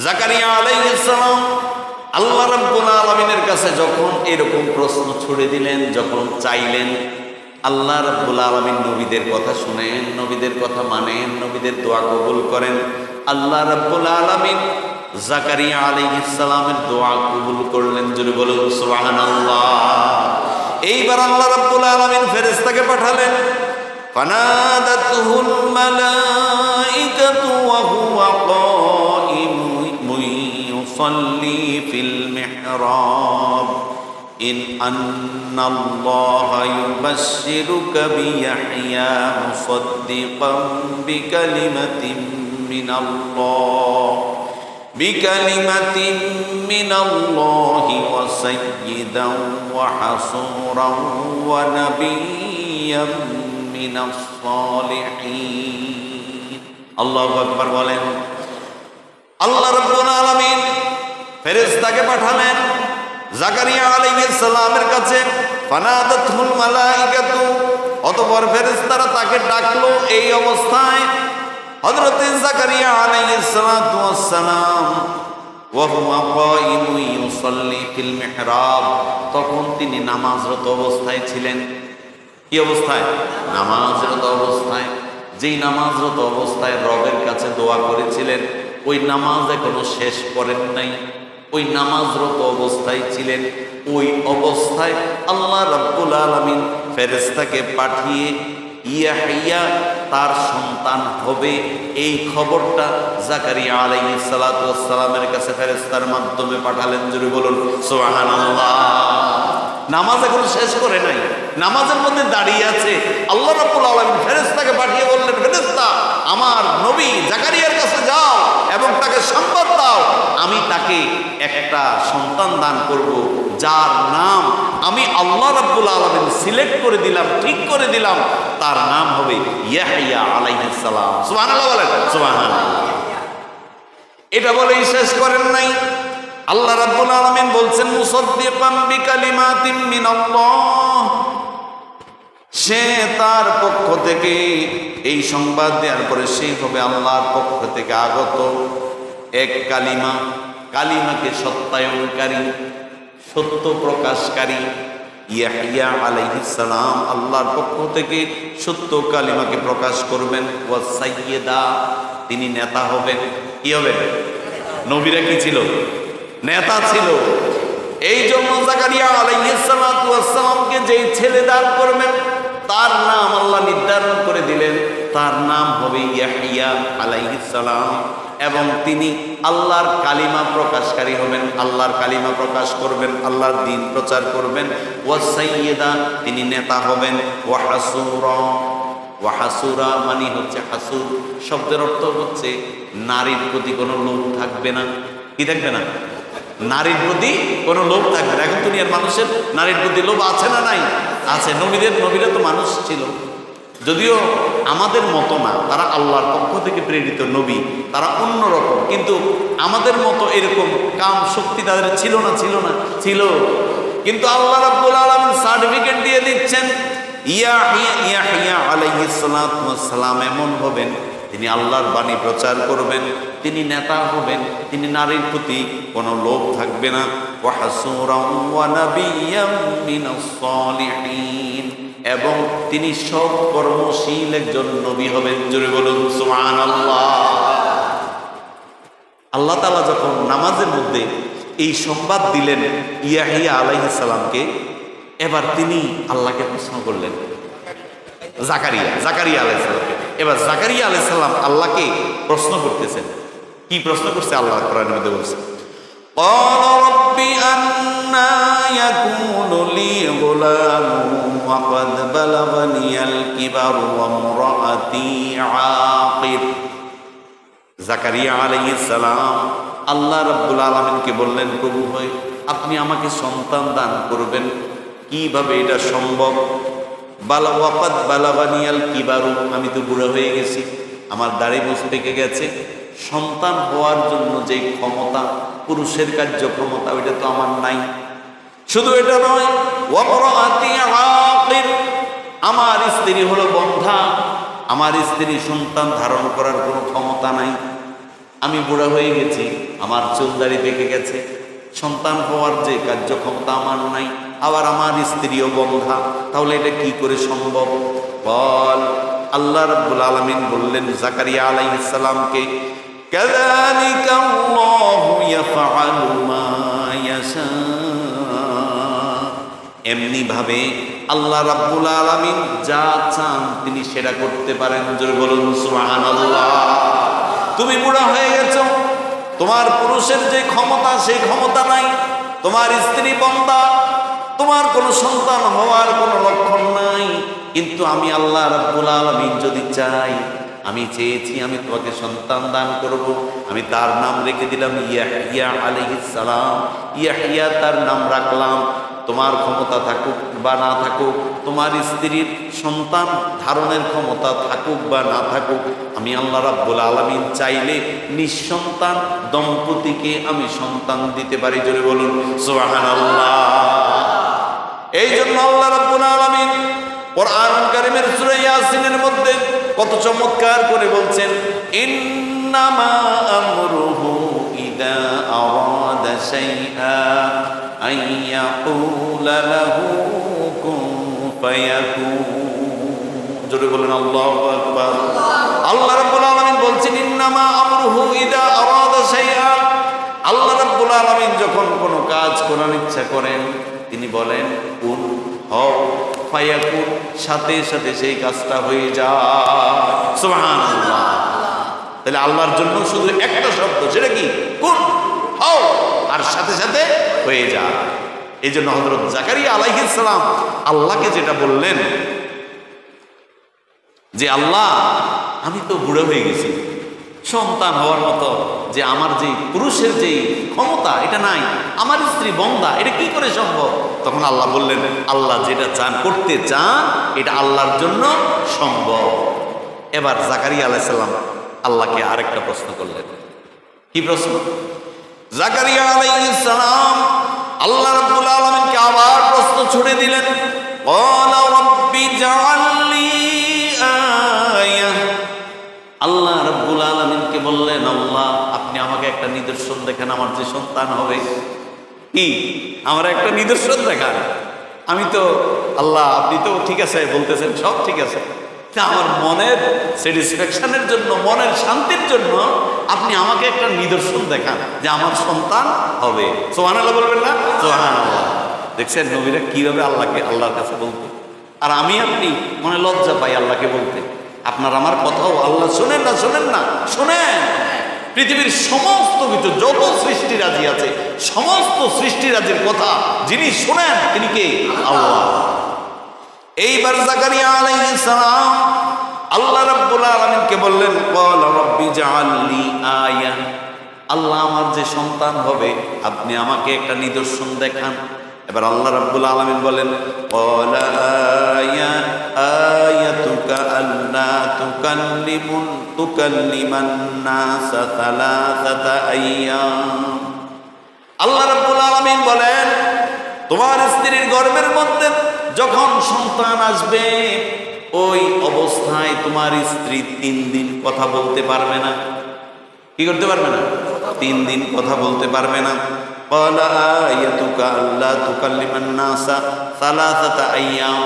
জাকারিয়া আলাইহিস সালাম আল্লাহ রাব্বুল আলামিনের কাছে যখন এরকম প্রশ্ন ছুড়ে দিলেন, যখন চাইলেন, আল্লাহ রাব্বুল আলামিন নবীদের কথা শুনেন, নবীদের কথা মানেন, নবীদের দোয়া কবুল করেন। আল্লাহ রাব্বুল আলামিন জাকারিয়া আলাইহিস সালামের দোয়া কবুল করলেন। জোরে বলুন সুবহানাল্লাহ। এইবার আল্লাহ রাব্বুল আলামিন ফেরেশতাকে পাঠালেন। ফানাদাতুহুল মালাইকাতু ওয়া হুয়া কাইমুন ইউসাল্লি ফিল মিহরাব ইন আন্নাল্লাহা ইউবাশশিরুকা বিয়াহইয়া মুসাদ্দিকাম বিকালিমাতিন মিনাল্লাহি ওয়া সাইয়্যিদান ওয়া হাসূরান ওয়া নাবিয়্যাম মিনাস সালিহিন। আল্লাহু আকবার বলেন। আল্লাহ রাব্বুল আলামিন ফেরেশতাকে পাঠালেন জাকারিয়া আলাইহিস সালামের কাছে। ফানাদাতুল মালাইকাতু, অতঃপর ফেরেশতারা তাকে ডাকলো এই অবস্থায়। হযরত জাকারিয়া আলাইহিস সালাতু ওয়াস সালাম ওয়া হুয়া কাইমুন ইউসাল্লি ফিল মিহরাব, তখন তিনি নামাজরত অবস্থায় ছিলেন। কি অবস্থায়? নামাজরত অবস্থায়। যেই নামাজরত অবস্থায় রবের কাছে দোয়া করেছিলেন, ওই নামাজ এখনো শেষ করেন নাই, ওই নামাজরত অবস্থায় ছিলেন। ওই অবস্থায় আল্লাহ রাব্বুল আলামিন ফেরেশতাকে পাঠিয়ে ইয়াহইয়া তার সন্তান হবে এই খবরটা জাকারিয়া আলাইহিস সালাতু ওয়াস সালামের কাছে ফেরেশতার মাধ্যমে পাঠালেন। জোরে বলুন সুবহানাল্লাহ। নামাজ এখনো শেষ করে নাই, নামাজের মধ্যে দাঁড়িয়ে আছে। আল্লাহ রাব্বুল আলামিন ফেরেশতাকে পাঠিয়ে বললেন, ফেরেশতা আমার নবী জাকারিয়ার কাছে যাও এবং তাকে সংবাদ দাও, আমি তাকে একটা সন্তান দান করব, যার নাম আমি আল্লাহ রাব্বুল আলামিন সিলেক্ট করে দিলাম, ঠিক করে দিলাম, তার নাম হবে ইয়াহইয়া আলাইহিস সালাম। সুবহানাল্লাহ বলেন সুবহানাল্লাহ। এটা বলেই শেষ করেন নাই। আল্লাহ রাব্বুল আলামিন বলছেন মুসাদ্দিকাম বিকালিমাতিন মিনাল্লাহ, সে তার পক্ষ থেকে এই সংবাদ দেওয়ার পরে সেই হবে আল্লাহর পক্ষ থেকে আগত এক কালিমা, কালিমাকে সত্যায়নকারী, সত্য প্রকাশকারী। ইয়াহইয়া আলাইহিস সালাম আল্লাহর পক্ষ থেকে সত্য কালিমাকে প্রকাশ করবেন। ওয়া সাইয়্যিদা, তিনি নেতা হবেন। কি হবেন? নবীরা কি ছিল? নেতা ছিল। এই জন্য জাকারিয়া আলাইহিস সালাতু ওয়াস সালামকে যেই ছেলে দান করবেন তার নাম আল্লাহ নির্ধারণ করে দিলেন, তার নাম হবে ইয়াহইয়া আলাইহিস সালাম। এবং তিনি আল্লাহর কালিমা প্রকাশকারী হবেন, আল্লাহর কালিমা প্রকাশ করবেন, আল্লাহর দ্বীন প্রচার করবেন। ওয়া সাইয়্যিদা, তিনি নেতা হবেন। ওয়া হাসূরা, ওয়া হাসূরা মানে হচ্ছে হাসুর শব্দের অর্থ হচ্ছে নারীর প্রতি কোনো লোভ থাকবে না। কি থাকবে না? নারীর প্রতি কোনো লোভ থাকবে না। এখন দুনিয়ার মানুষের নারীর প্রতি লোভ আছে না নাই? আছে। নবীরা তো মানুষ ছিল, যদিও আমাদের মতো না, তারা আল্লাহর পক্ষ থেকে প্রেরিত নবী, তারা অন্যরকম, কিন্তু আমাদের মতো এরকম কাম শক্তি তাদের ছিল না। ছিল। কিন্তু আল্লাহ রাব্বুল আলামিন সার্টিফিকেট দিয়ে দিচ্ছেন ইয়াহইয়া আলাইহিস সালাতু ওয়াস সালাম এমন হবেন, তিনি আল্লাহর বাণী প্রচার করবেন, তিনি নেতা হবেন, তিনি নারীর প্রতি কোনো লোভ থাকবে না। ওয়া হাসূরান ওয়া নাবিয়্যাম মিনাস সালিহিন, এবং তিনি সব কর্মশীল একজন নবী হবেন। জোরে বলুন সুবহানাল্লাহ। আল্লাহ তাআলা যখন নামাজের মধ্যে এই সংবাদ দিলেন ইয়াহইয়া আলাইহিস সালামকে, এবার তিনি আল্লাহকে প্রশ্ন করলেন, জাকারিয়া আলাইহিস সালামকে। এবার জাকারিয়া আলাইহিস সালাম আল্লাহকে প্রশ্ন করতেছেন। কি প্রশ্ন করছে? আল্লাহ কোরআনের মধ্যে বলছে, ক্বালা রাব্বি আন্না ইয়াকুনু লি গুলামুন ওয়া ক্বাদ বালাগানিয়াল কিবারু ওয়া ইমরাআতি আকির। জাকারিয়া আলাইহিস সালাম আল্লাহ রাব্বুল আলামিনকে বললেন, প্রভু হয় আপনি আমাকে সন্তান দান করবেন, কিভাবে এটা সম্ভব? ওয়াকাদ বালাগানিয়াল কিবারু, আমি তো বুড়া হয়ে গেছি, আমার দাড়ি মুছ পেকে গেছে, সন্তান হওয়ার জন্য যে ক্ষমতা, পুরুষের কার্যক্ষমতা, ওইটা তো আমার নাই। শুধু এটা নয়, ওয়া ইমরাআতি আকির, আমার স্ত্রী হলো বন্ধা, আমার স্ত্রী সন্তান ধারণ করার কোনো ক্ষমতা নাই, আমি বুড়া হয়ে গেছি, আমার চুল দাড়ি পেকে গেছে, সন্তান হওয়ার যে কার্যক্ষমতা আমার নাই, আবার আমার স্ত্রীও বন্ধা, তাহলে এটা কি করে সম্ভব? বল। আল্লাহ রাব্বুল আলামিন বললেন জাকারিয়া আলাইহিস সালামকে, কাযালিকা আল্লাহু ইয়াফআলু মা ইয়াশা, এমনি ভাবে আল্লাহ রাব্বুল আলামিন যা চান তিনি সেটা করতে পারেন। জোরে বলুন সুবহানাল্লাহ। তুমি বুড়া হয়ে গেছো, তোমার পুরুষের যে ক্ষমতা সেই ক্ষমতা নাই, তোমার স্ত্রী বন্ধা, তোমার কোনো সন্তান হওয়ার কোনো লক্ষণ নাই, কিন্তু আমি আল্লাহ রাব্বুল আলামিন যদি চাই, আমি চেয়েছি আমি তোমাকে সন্তান দান করব, আমি তার নাম রেখে দিলাম ইয়াহইয়া আলাইহিস সালাম। ইয়াহইয়া তার নাম রাখলাম। তোমার ক্ষমতা থাকুক বা না থাকুক, তোমার স্ত্রীর সন্তান ধারণের ক্ষমতা থাকুক বা না থাকুক, আমি আল্লাহ রাব্বুল আলামিন চাইলে নিঃসন্তান দম্পতিকে আমি সন্তান দিতে পারি। জোরে বলুন সুবহানাল্লাহ। এই জন্য আল্লাহ রাব্বুল আলামিন কোরআন কারীমের সূরা ইয়াসিনের মধ্যে কত চমৎকার করে বলছেন, ইন্নামা আমরুহু ইযা আরাদা শাইআ আইয়াকুলা লাহু কুন ফায়াকুন। জোরে বলেন আল্লাহু আকবার। আল্লাহ রাব্বুল আলামিন বলছেন, ইন্নামা আমরুহু ইযা আরাদা শাইআ, আল্লাহ রাব্বুল আলামিন যখন কোনো কাজ করার ইচ্ছা করেন তিনি বলেন কুন হও, ফায়াকুন, সাথে সাথে সেই কাজটা হয়ে যায়। সুবহানাল্লাহ। তাহলে আল্লাহর জন্য শুধু একটা শব্দ, সেটা কি? কুন, হও, আর সাথে সাথে হয়ে যায়। এই জন্য হযরত জাকারিয়া আলাইহিস সালাম আল্লাহকে যেটা বললেন যে আল্লাহ আমি তো বুড়ো হয়ে গেছি, সন্তান হওয়ার মতো যে আমার যে পুরুষের যে ক্ষমতা এটা নাই, আমার স্ত্রী বন্ধা, এটা কি করে সম্ভব? তখন আল্লাহ বললেন আল্লাহ যেটা চান, করতে চান, এটা আল্লাহর জন্য সম্ভব। এবার জাকারিয়া আলাইহিস সালাম আল্লাহকে আরেকটা প্রশ্ন করলেন। কি প্রশ্ন? জাকারিয়া আলাইহিস সালাম আল্লাহ রাব্বুল আলামিনকে আবার প্রশ্ন ছুড়ে দিলেন, ক্বালা রাব্বি জাআলনি আয়া। আল্লাহ রাব্বুল আলামিনকে বললেন, আল্লাহ আপনি আমাকে একটা নিদর্শন দেখান, আমার যে সন্তান হবে। কি? আমার একটা নিদর্শন দেখান। আমি তো আল্লাহ, আপনি তো ঠিক আছে বলতেছেন, সব ঠিক আছে, আমার মনের স্যাটিসফ্যাকশনের জন্য, মনের শান্তির জন্য আপনি আমাকে একটা নিদর্শন দেখান যে আমার সন্তান হবে। সুবহানাল্লাহ বলবেন না? সুবহানাল্লাহ। দেখছেন নবীরা কিভাবে আল্লাহকে আল্লাহর কাছে বলতো, আর আমি আপনি মনে লজ্জা পাই আল্লাহকে বলতে। আপনার আমার কথাও আল্লাহ শোনেন না? শোনেন না? শোনেন। পৃথিবীর সমস্ত কিছু, যত সৃষ্টিরাজি আছে, সমস্ত সৃষ্টিরাজির কথা যিনি শোনেন তিনি কে? আল্লাহ। এইবার জাকারিয়া আলাইহিস সালাম আল্লাহ রাব্বুল আলামিনকে বললেন, ক্বালা রাব্বি জাআলনি আয়া, আল্লাহ আমার যে সন্তান হবে আপনি আমাকে একটা নিদর্শন দেখান। এবার আল্লাহ রাব্বুল আলামিন বলেন, ক্বালা আয়াতুকা আল্লা তুকাল্লিমান নাসা সালাসাতা আইয়াম। আল্লাহ রাব্বুল আলামিন বলেন, তোমার স্ত্রীর গর্ভের মধ্যে যখন সন্তান আসবে, ওই অবস্থায় তোমার স্ত্রী 3 দিন কথা বলতে পারবে না। কি করতে পারবে না? 3 দিন কথা বলতে পারবে না। ক্বালা আয়াতুকা আল্লা তুকাল্লিমান নাসা সালাসাতা আইয়াম,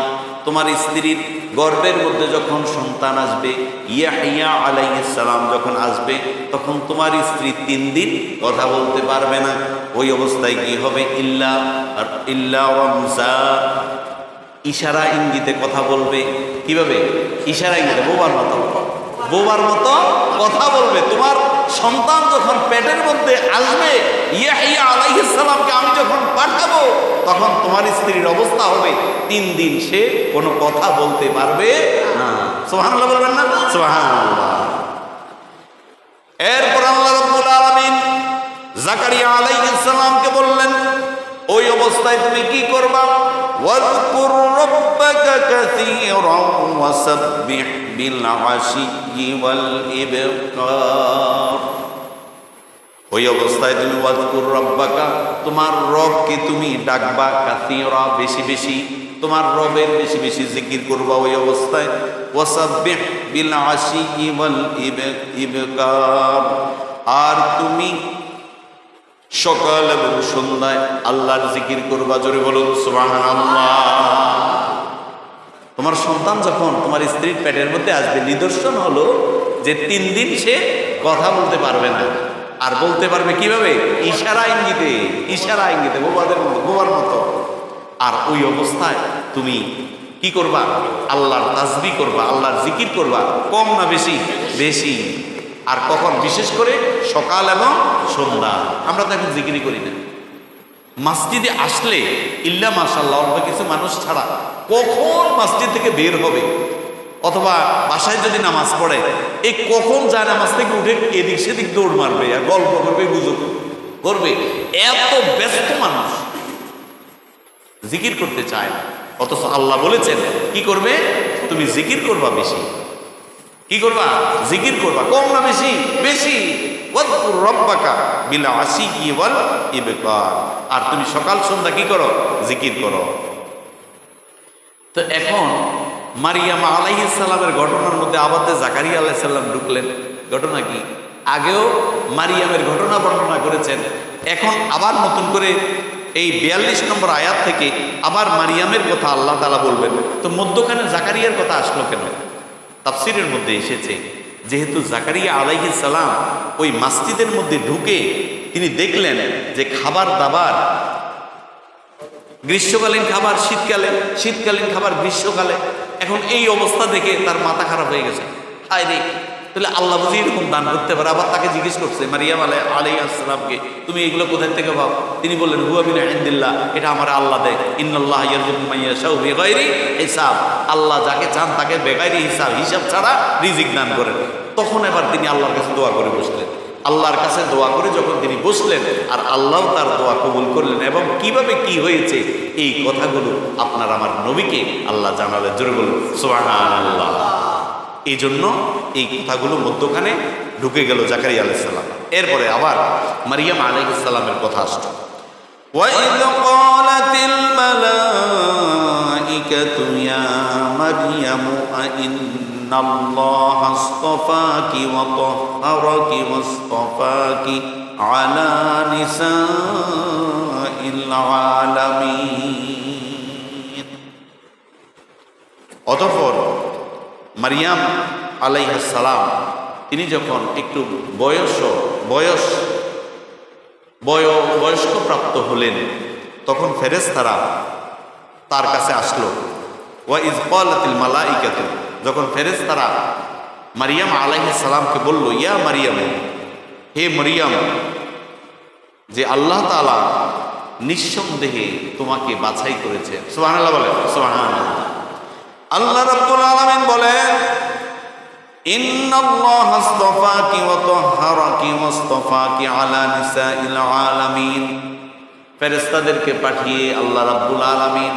তোমার স্ত্রীর গর্ভের মধ্যে যখন সন্তান আসবে, ইয়াহইয়া আলাইহিস সালাম যখন আসবে, তখন তোমার স্ত্রী 3 দিন কথা বলতে পারবে না। ওই অবস্থায় কি হবে? ইল্লা রামসা, ইশারা ইঙ্গিতে কথা বলবে। কিভাবে? ইশারা ইঙ্গিতে, বোবার মতো, বোবার মতো কথা বলবে। তোমার সন্তান যখন পেটের মধ্যে আসবে, ইয়াহইয়া আলাইহিস সালামকে আমি যখন পাঠাবো, তখন তোমার স্ত্রীর অবস্থা হবে 3 দিন সে কোনো কথা বলতে পারবে না। সুবহানাল্লাহ বলবেন না? সুবহানাল্লাহ। এরপর আল্লাহ রাব্বুল আলামিন জাকারিয়া আলাইহিস সালামকে বললেন, ওই অবস্থায় তুমি কি করবা? ওয়াযকুর রাব্বাকা কাসীরান ওয়াসাব্বিহ বিল আশিয়্যি ওয়াল ইবকার। ওই অবস্থায় তুমি ওয়াযকুর রাব্বাকা, তোমার রবকে তুমি ডাকবা, কাসীরা বেশি বেশি, তোমার রবের বেশি বেশি জিকির করবা ওই অবস্থায়। ওয়াসাব্বিহ বিল আশি ওয়াল ইবকার, আর তুমি সকাল এবং সন্ধ্যায় আল্লাহর জিকির করবা। জোরে বলুন সুবহানাল্লাহ। তোমার সন্তান যখন তোমার স্ত্রীর পেটের মধ্যে আসবে, নিদর্শন হলো যে 3 দিন সে কথা বলতে পারবে না। আর বলতে পারবে কিভাবে? ইশারা ইঙ্গিতে, ইশারা ইঙ্গিতে, বোবার মতো। আর ওই অবস্থায় তুমি কি করবা? আল্লাহর তাসবিহ করবা, আল্লাহর জিকির করবা। কম না বেশি? বেশি। আর কখন? বিশেষ করে সকাল এবং সন্ধ্যা। আমরা তো এখন জিকিরই করি না। মসজিদে আসলে ইল্লা মাশাআল্লাহ অল্প কিছু মানুষ ছাড়া কখন মসজিদ থেকে বের হবে অথবা বাসায় যদি নামাজ পড়ে, এই কখন যায় নামাজ থেকে উঠে এদিক সেদিক দৌড় মারবে আর গল্প করবে, গুজব করবে। এত ব্যস্ত মানুষ জিকির করতে চায় না। অথচ আল্লাহ বলেছেন কি করবে? তুমি জিকির করবা বেশি। কি করবা? জিকির করবা। কম না বেশি? বেশি। ওয়াযকুর রাব্বাকা বিল আশি ওয়াল ইবকার, আর তুমি সকাল সন্ধ্যা কি করো? জিকির করো। তো এখন মারিয়াম আলাইহিস সালামের ঘটনার মধ্যে আবার জাকারিয়া আলাইহিস সালাম ঢুকলেন। ঘটনা কি? আগেও মারিয়ামের ঘটনা বর্ণনা করেছেন, এখন আবার নতুন করে এই 42 নম্বর আয়াত থেকে আবার মারিয়ামের কথা আল্লাহ তাআলা বলবেন। তো মধ্যখানে জাকারিয়ার কথা আসলো কেন? তাফসীরের মধ্যে এসেছে, যেহেতু জাকারিয়া আলাইহিস সালাম ওই মসজিদের মধ্যে ঢুকে তিনি দেখলেন যে খাবার দাবার, গ্রীষ্মকালীন খাবার শীতকালে, শীতকালীন খাবার গ্রীষ্মকালে। এখন এই অবস্থা দেখে তার মাথা খারাপ হয়ে গেছে। হায় রে, তাহলে আল্লাহ বুঝি এরকম দান করতে পারে? আবার তাকে জিজ্ঞেস করছে মারিয়াম আলাইহিস সালামকে, তুমি এগুলো কোথায় থেকে পাও? তিনি বললেন হুয়া মিন ইনদিল্লাহ, এটা আমার আল্লাহ দেয়। ইন্নাল্লাহ ইয়ারযুকু মান ইয়াশাউ বিগাইরি হিসাব, আল্লাহ যাকে চান তাকে বেগাইরি হিসাব, হিসাব ছাড়া রিজিক দান করেন। তখন এবার তিনি আল্লাহর কাছে দোয়া করে বসলেন। আল্লাহর কাছে দোয়া করে যখন তিনি বসলেন, আর আল্লাহ তার দোয়া কবুল করলেন, এবং কিভাবে কি হয়েছে এই কথাগুলো আপনার আমার নবীকে আল্লাহ জানালেন। জোরে বলুন সুবহানাল্লাহ। এই জন্য এই কথাগুলো মধ্যখানে ঢুকে গেল জাকারিয়া আলাইহিস সালাম। এরপরে আবার মারিয়াম আলাইহিস সালামের কথা আসলো। وَإِذْ قَالَتِ الْمَلَائِكَةُ يَا مَرْيَمُ أَإِنَّ اللَّهَ اصْطَفَاكِ وَطَهَّرَكِ وَاصْطَفَاكِ عَلَى نِسَاءِ الْعَالَمِينَ। অতঃপর মারিয়াম আলাইহিস সালাম তিনি যখন একটু বয়স্ক প্রাপ্ত হলেন, তখন ফেরেশতারা তার কাছে আসলো। ওয়া ইয ক্বালাতিল মালাইকাতু, যখন ফেরেশতারা মারিয়াম আলাইহিস সালামকে বলল, ইয়া মারিয়াম, হে মারিয়াম, যে আল্লাহ তাআলা নিঃসন্দেহে তোমাকে বাছাই করেছেন। সুবহানাল্লাহ বলেন, সুবহানাল্লাহ। আল্লাহ রাব্বুল আলামিন বলেন, ইন্নাল্লাহা আসতাফাকি ওয়া তাহহারাকি ওয়াসতাফাকি আলা নিসাইল আলামিন। ফেরেশতাদেরকে পাঠিয়ে আল্লাহ রাব্বুল আলামিন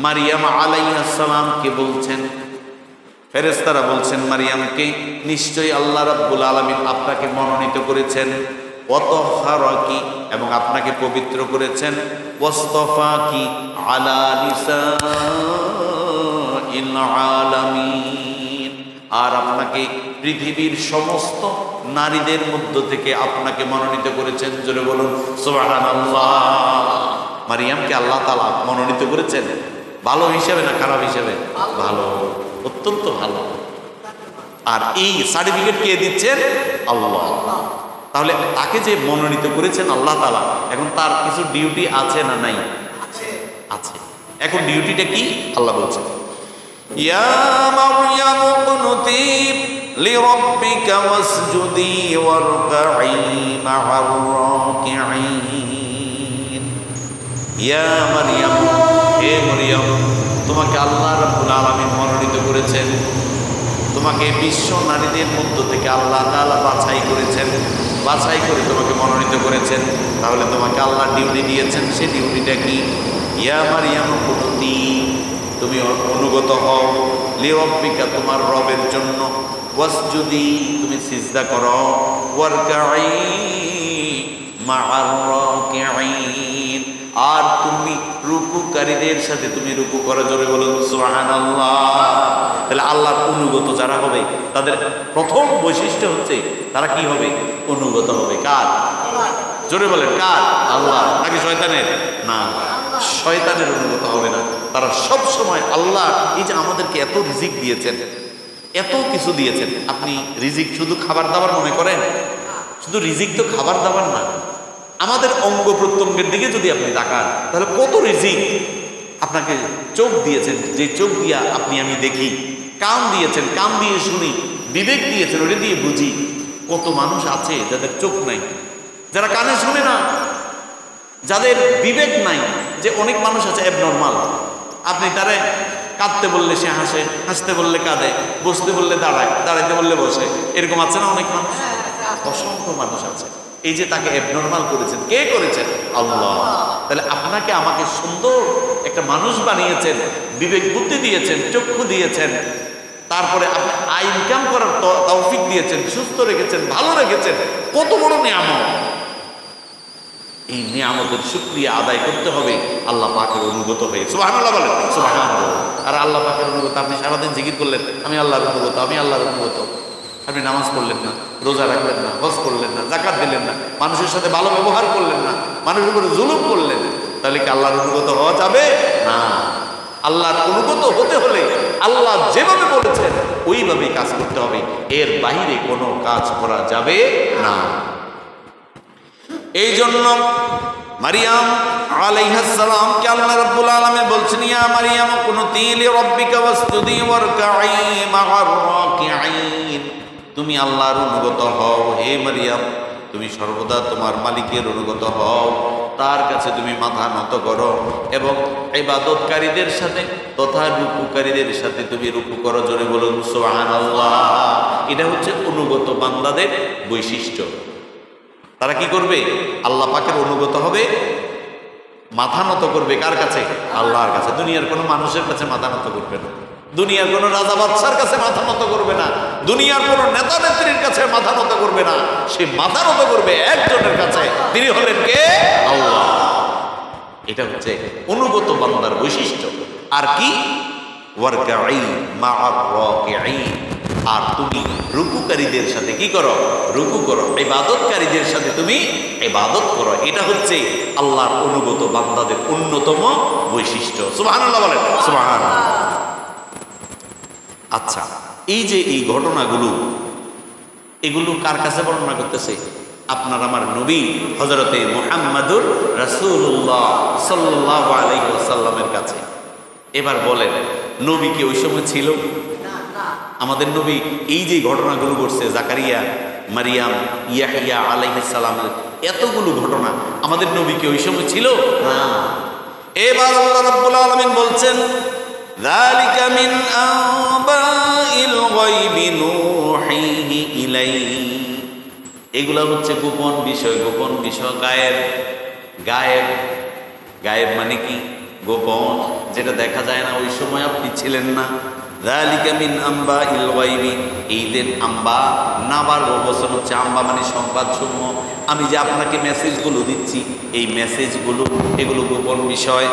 মারিয়াম আলাইহিস সালামকে বলছেন, ফেরেশতারা বলছেন মারিয়ামকে, নিশ্চয়ই আল্লাহ রাব্বুল আলামিন আপনাকে মনোনীত করেছেন, ওয়া তাহহারাকি, এবং আপনাকে পবিত্র করেছেন, ওয়াসতাফাকি আলা নিসাইল আলামিন, আর আপনাকে পৃথিবীর সমস্ত নারীদের মধ্য থেকে আপনাকে মনোনীত করেছেন। জোরে বলুন সুবহানাল্লাহ। মারিয়ামকে আল্লাহ তাআলা মনোনীত করেছেন ভালো হিসেবে না খারাপ হিসেবে? ভালো, অত্যন্ত ভালো। আর এই সার্টিফিকেট কে দিচ্ছেন? আল্লাহ। তাহলে তাকে যে মনোনীত করেছেন আল্লাহ তাআলা, এখন তার কিছু ডিউটি আছে না নাই? আছে। এখন ডিউটিটা কি? আল্লাহ বলছেন, ইয়া মারইয়াম কুনুতি লিরাব্বিকা ওয়াসজুদি ওয়ারকাঈ মা'আর রাকিঈন। ইয়া মারইয়াম, হে মারইয়াম, তোমাকে আল্লাহ রাব্বুল আলামিন মনোনীত করেছেন, তোমাকে বিশ্ব নারীদের মধ্য থেকে আল্লাহ তাআলা বাছাই করেছেন, বাছাই করে তোমাকে মনোনীত করেছেন। তাহলে তোমাকে আল্লাহ ডিউটি দিয়েছেন, সেই ডিউটিটা কি? ইয়া মারইয়াম কুনুতি, তুমি অনুগত হও, লিরাব্বিকা, তোমার রবের জন্য, ওয়াসজুদি, তুমি সিজদা করো, ওয়ারকাঈ মা'আর রাকিঈন, আর তুমি রুকুকারীদের সাথে তুমি রুকু করো, জোরে বলুন সুবহানাল্লাহ। তাহলে আল্লাহর অনুগত যারা হবে তাদের প্রথম বৈশিষ্ট্য হচ্ছে তারা কি হবে? অনুগত হবে। কার? জোরে বলেন কার? আল্লাহ নাকি শয়তানের? না, শয়তানের অনুগত হবে না। তারা সব সময় আল্লাহ, এই যে আমাদেরকে এত রিজিক দিয়েছেন, এত কিছু দিয়েছেন, আপনি রিজিক শুধু খাবার দাবার মনে করেন? শুধু রিজিক তো খাবার দাবার না, আমাদের অঙ্গ প্রত্যঙ্গের দিকে যদি আপনি তাকান তাহলে কত রিজিক। আপনাকে চোখ দিয়েছেন, যে চোখ দিয়া আপনি আমি দেখি, কান দিয়েছেন, কান দিয়ে শুনি, বিবেক দিয়েছেন, ওটা দিয়ে বুঝি। কত মানুষ আছে যাদের চোখ নাই, যারা কানে শুনে না, যাদের বিবেক নাই। যে অনেক মানুষ আছে অ্যাবনর্মাল, আপনি তারে কাঁদতে বললে সে হাসে, হাসতে বললে কাঁদে, বসতে বললে দাঁড়ায়, দাঁড়াইতে বললে বসে। এরকম আছে না অনেক মানুষ? অসংখ্য মানুষ আছে। এই যে তাকে অ্যাবনর্মাল করেছেন, কে করেছেন? আল্লাহ। তাহলে আপনাকে আমাকে সুন্দর একটা মানুষ বানিয়েছেন, বিবেক বুদ্ধি দিয়েছেন, চক্ষু দিয়েছেন, তারপরে আপনি আয় ইনকাম করার তৌফিক দিয়েছেন, সুস্থ রেখেছেন, ভালো রেখেছেন। কত বড় নিয়ামত! এই নিয়ামতের শুকরিয়া আদায় করতে হবে আল্লাহ পাকের অনুগত হয়ে। সুবহানাল্লাহ বলেন, সুবহানাল্লাহ। আর আল্লাহ পাকের অনুগত, আপনি সারাদিন জিকির করলেন আমি আল্লাহর অনুগত, আমি আল্লাহর অনুগত, আপনি নামাজ পড়লেন না, রোজা রাখলেন না, হজ করলেন না, যাকাত দিলেন না, মানুষের সাথে ভালো ব্যবহার করলেন না, মানুষের উপরে জুলুম করলেন, তাহলে কি আল্লাহর অনুগত হওয়া যাবে? না। আল্লাহর অনুগত হতে হলে আল্লাহ যেভাবে বলেছেন ওইভাবেই কাজ করতে হবে, এর বাইরে কোনো কাজ করা যাবে না। এই জন্য মারিয়াম আলাইহিস সালাম কে আল্লাহ রাব্বুল আলামিন বলছেন, ইয়া মারিয়াম কুনুতি লিরাব্বিকা ওয়াসজুদি ওয়ারকাঈ মা'আর রাকিঈন। তুমি আল্লাহর অনুগত হও হে মারিয়াম, তুমি সর্বদা তোমার মালিকের অনুগত হও, তার কাছে তুমি মাথা নত করো এবং ইবাদতকারীদের সাথে তথা রুকুকারীদের সাথে তুমি রুকু করো। জোরে বলুন সুবহানাল্লাহ। এটা হচ্ছে অনুগত বান্দাদের বৈশিষ্ট্য। তারা কি করবে? আল্লাহ পাকের অনুগত হবে, মাথা নত করবে কার কাছে? আল্লাহর কাছে। দুনিয়ার কোনো মানুষের কাছে মাথা নত করবে না, দুনিয়ার কোনো রাজা বাদশার কাছে মাথা নত করবে না, দুনিয়ার কোনো নেতা নেত্রীর কাছে মাথা নত করবে না। সে মাথা নত করবে একজনের কাছে, তিনি হলেন কে? আল্লাহ। এটা হচ্ছে অনুগত বান্দার বৈশিষ্ট্য। আর কি? ওয়ারকাঈ মা'আর রাকিঈন। আর তুমি রুকুকারীদের সাথে কি করো? রুকু করো। ইবাদতকারীদের সাথে তুমি ইবাদত করো। এটা হচ্ছে আল্লাহর অনুগত বান্দাদের অন্যতম বৈশিষ্ট্য। সুবহানাল্লাহ বলেন, সুবহানাল্লাহ। আচ্ছা, এই যে এই ঘটনাগুলো, এগুলো কার কাছে বর্ণনা করতেছে? আপনার আমার নবী হযরতে মুহাম্মাদুর রাসূলুল্লাহ সাল্লাল্লাহু আলাইহি ওয়াসাল্লামের কাছে। এবার বলেন, নবী কি ওই সময় ছিল? আমাদের নবী এই যে ঘটনাগুলো ঘটছে, জাকারিয়া, মারিয়াম, ইয়াহইয়া আলাইহিস সালামের এতগুলো ঘটনা, আমাদের নবী কি ওই সময় ছিল? না। এবার আল্লাহ রাব্বুল আলামিন বলছেন, যালিকা মিন আনবাইল গায়বি নূহিহি ইলাইহি। এগুলা হচ্ছে গোপন বিষয়, গোপন বিষয়, গায়েব। গায়েব, গায়েব মানে কি? গোপন, যেটা দেখা যায় না। ওই সময় আপনি ছিলেন না। যালিকা মিন আনবাইল গায়বি। এই যে আম্বা, নাবার বচন হচ্ছে আম্বা মানে সংবাদসমূহ। আমি যে আপনাকে মেসেজগুলো দিচ্ছি, এই মেসেজগুলো এগুলো গোপন বিষয়।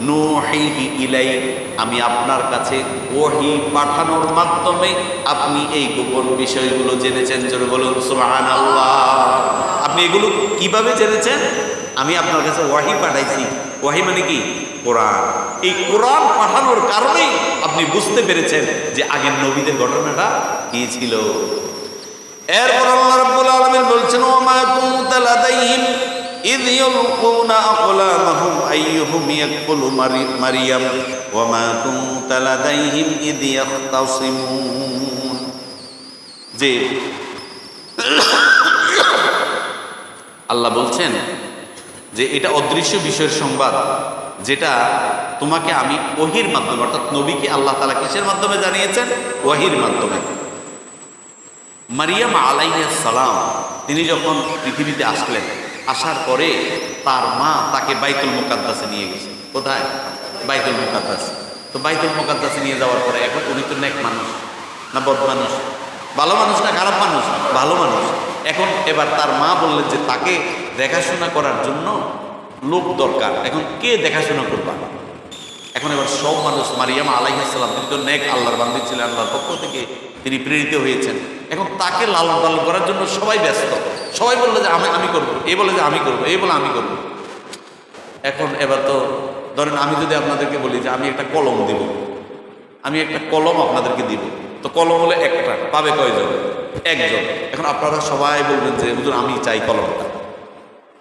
নূহিহি ইলাই, আমি আপনার কাছে ওহী পাঠানোর মাধ্যমে আপনি এই গোপন বিষয়গুলো জেনেছেন। জোরে বলুন সুবহানাল্লাহ। আপনি এগুলো কিভাবে জেনেছেন? আমি আপনার কাছে ওয়াহি পাঠাইছি। ওয়াহি মানে কি? কোরআন। এই কোরআন পাঠানোর কারণেই আপনি বুঝতে পেরেছেন যে আগের নবীদের ঘটনাটা কি ছিল। এরপর আল্লাহ রাব্বুল আলামিন বলছেন, ওমা কুনতা লাদাইহিম ইয ইয়ালকুনা আকলামাহুম আইয়ুহুম ইয়াকফুলু মারইয়াম ওমা কুনতা লাদাইহিম ইয ইয়াখতাসিমুন। যে আল্লাহ বলছেন যে এটা অদৃশ্য বিষয়ের সংবাদ, যেটা তোমাকে আমি ওহির মাধ্যমে, অর্থাৎ নবীকে আল্লাহ তাআলা কিসের মাধ্যমে জানিয়েছেন? ওহির মাধ্যমে। মারিয়াম আলাইহিস সালাম তিনি যখন পৃথিবীতে আসলেন, আসার পরে তার মা তাকে বাইতুল মুকাদ্দাসে নিয়ে গেছে। কোথায়? বাইতুল মুকাদ্দাস। তো বাইতুল মুকাদ্দাসে নিয়ে যাওয়ার পরে এখন উনি তো নেক মানুষ না বদ মানুষ? ভালো মানুষ না খারাপ মানুষ? ভালো মানুষ। এখন এবার তার মা বললেন যে তাকে দেখাশোনা করার জন্য লোক দরকার, এখন কে দেখাশোনা করবা? এখন এবার সব মানুষ, মারিয়াম আলাইহিস সালাম তিনি তো নেক আল্লাহর বান্দী ছিলেন, আল্লাহর পক্ষ থেকে তিনি প্রেরিত হয়েছেন, এখন তাকে লালন পালন করার জন্য সবাই ব্যস্ত। সবাই বললো যে আমি করবো, এ বলে যে আমি করবো, এ বলে আমি করবো। এখন এবার তো ধরেন আমি যদি আপনাদেরকে বলি যে আমি একটা কলম দিব, আমি একটা কলম আপনাদেরকে দিব, তো কলম হলে একটা পাবে কয়জন? একজন। এখন আপনারা সবাই বলবেন যে হুজুর আমি চাই কলমটা।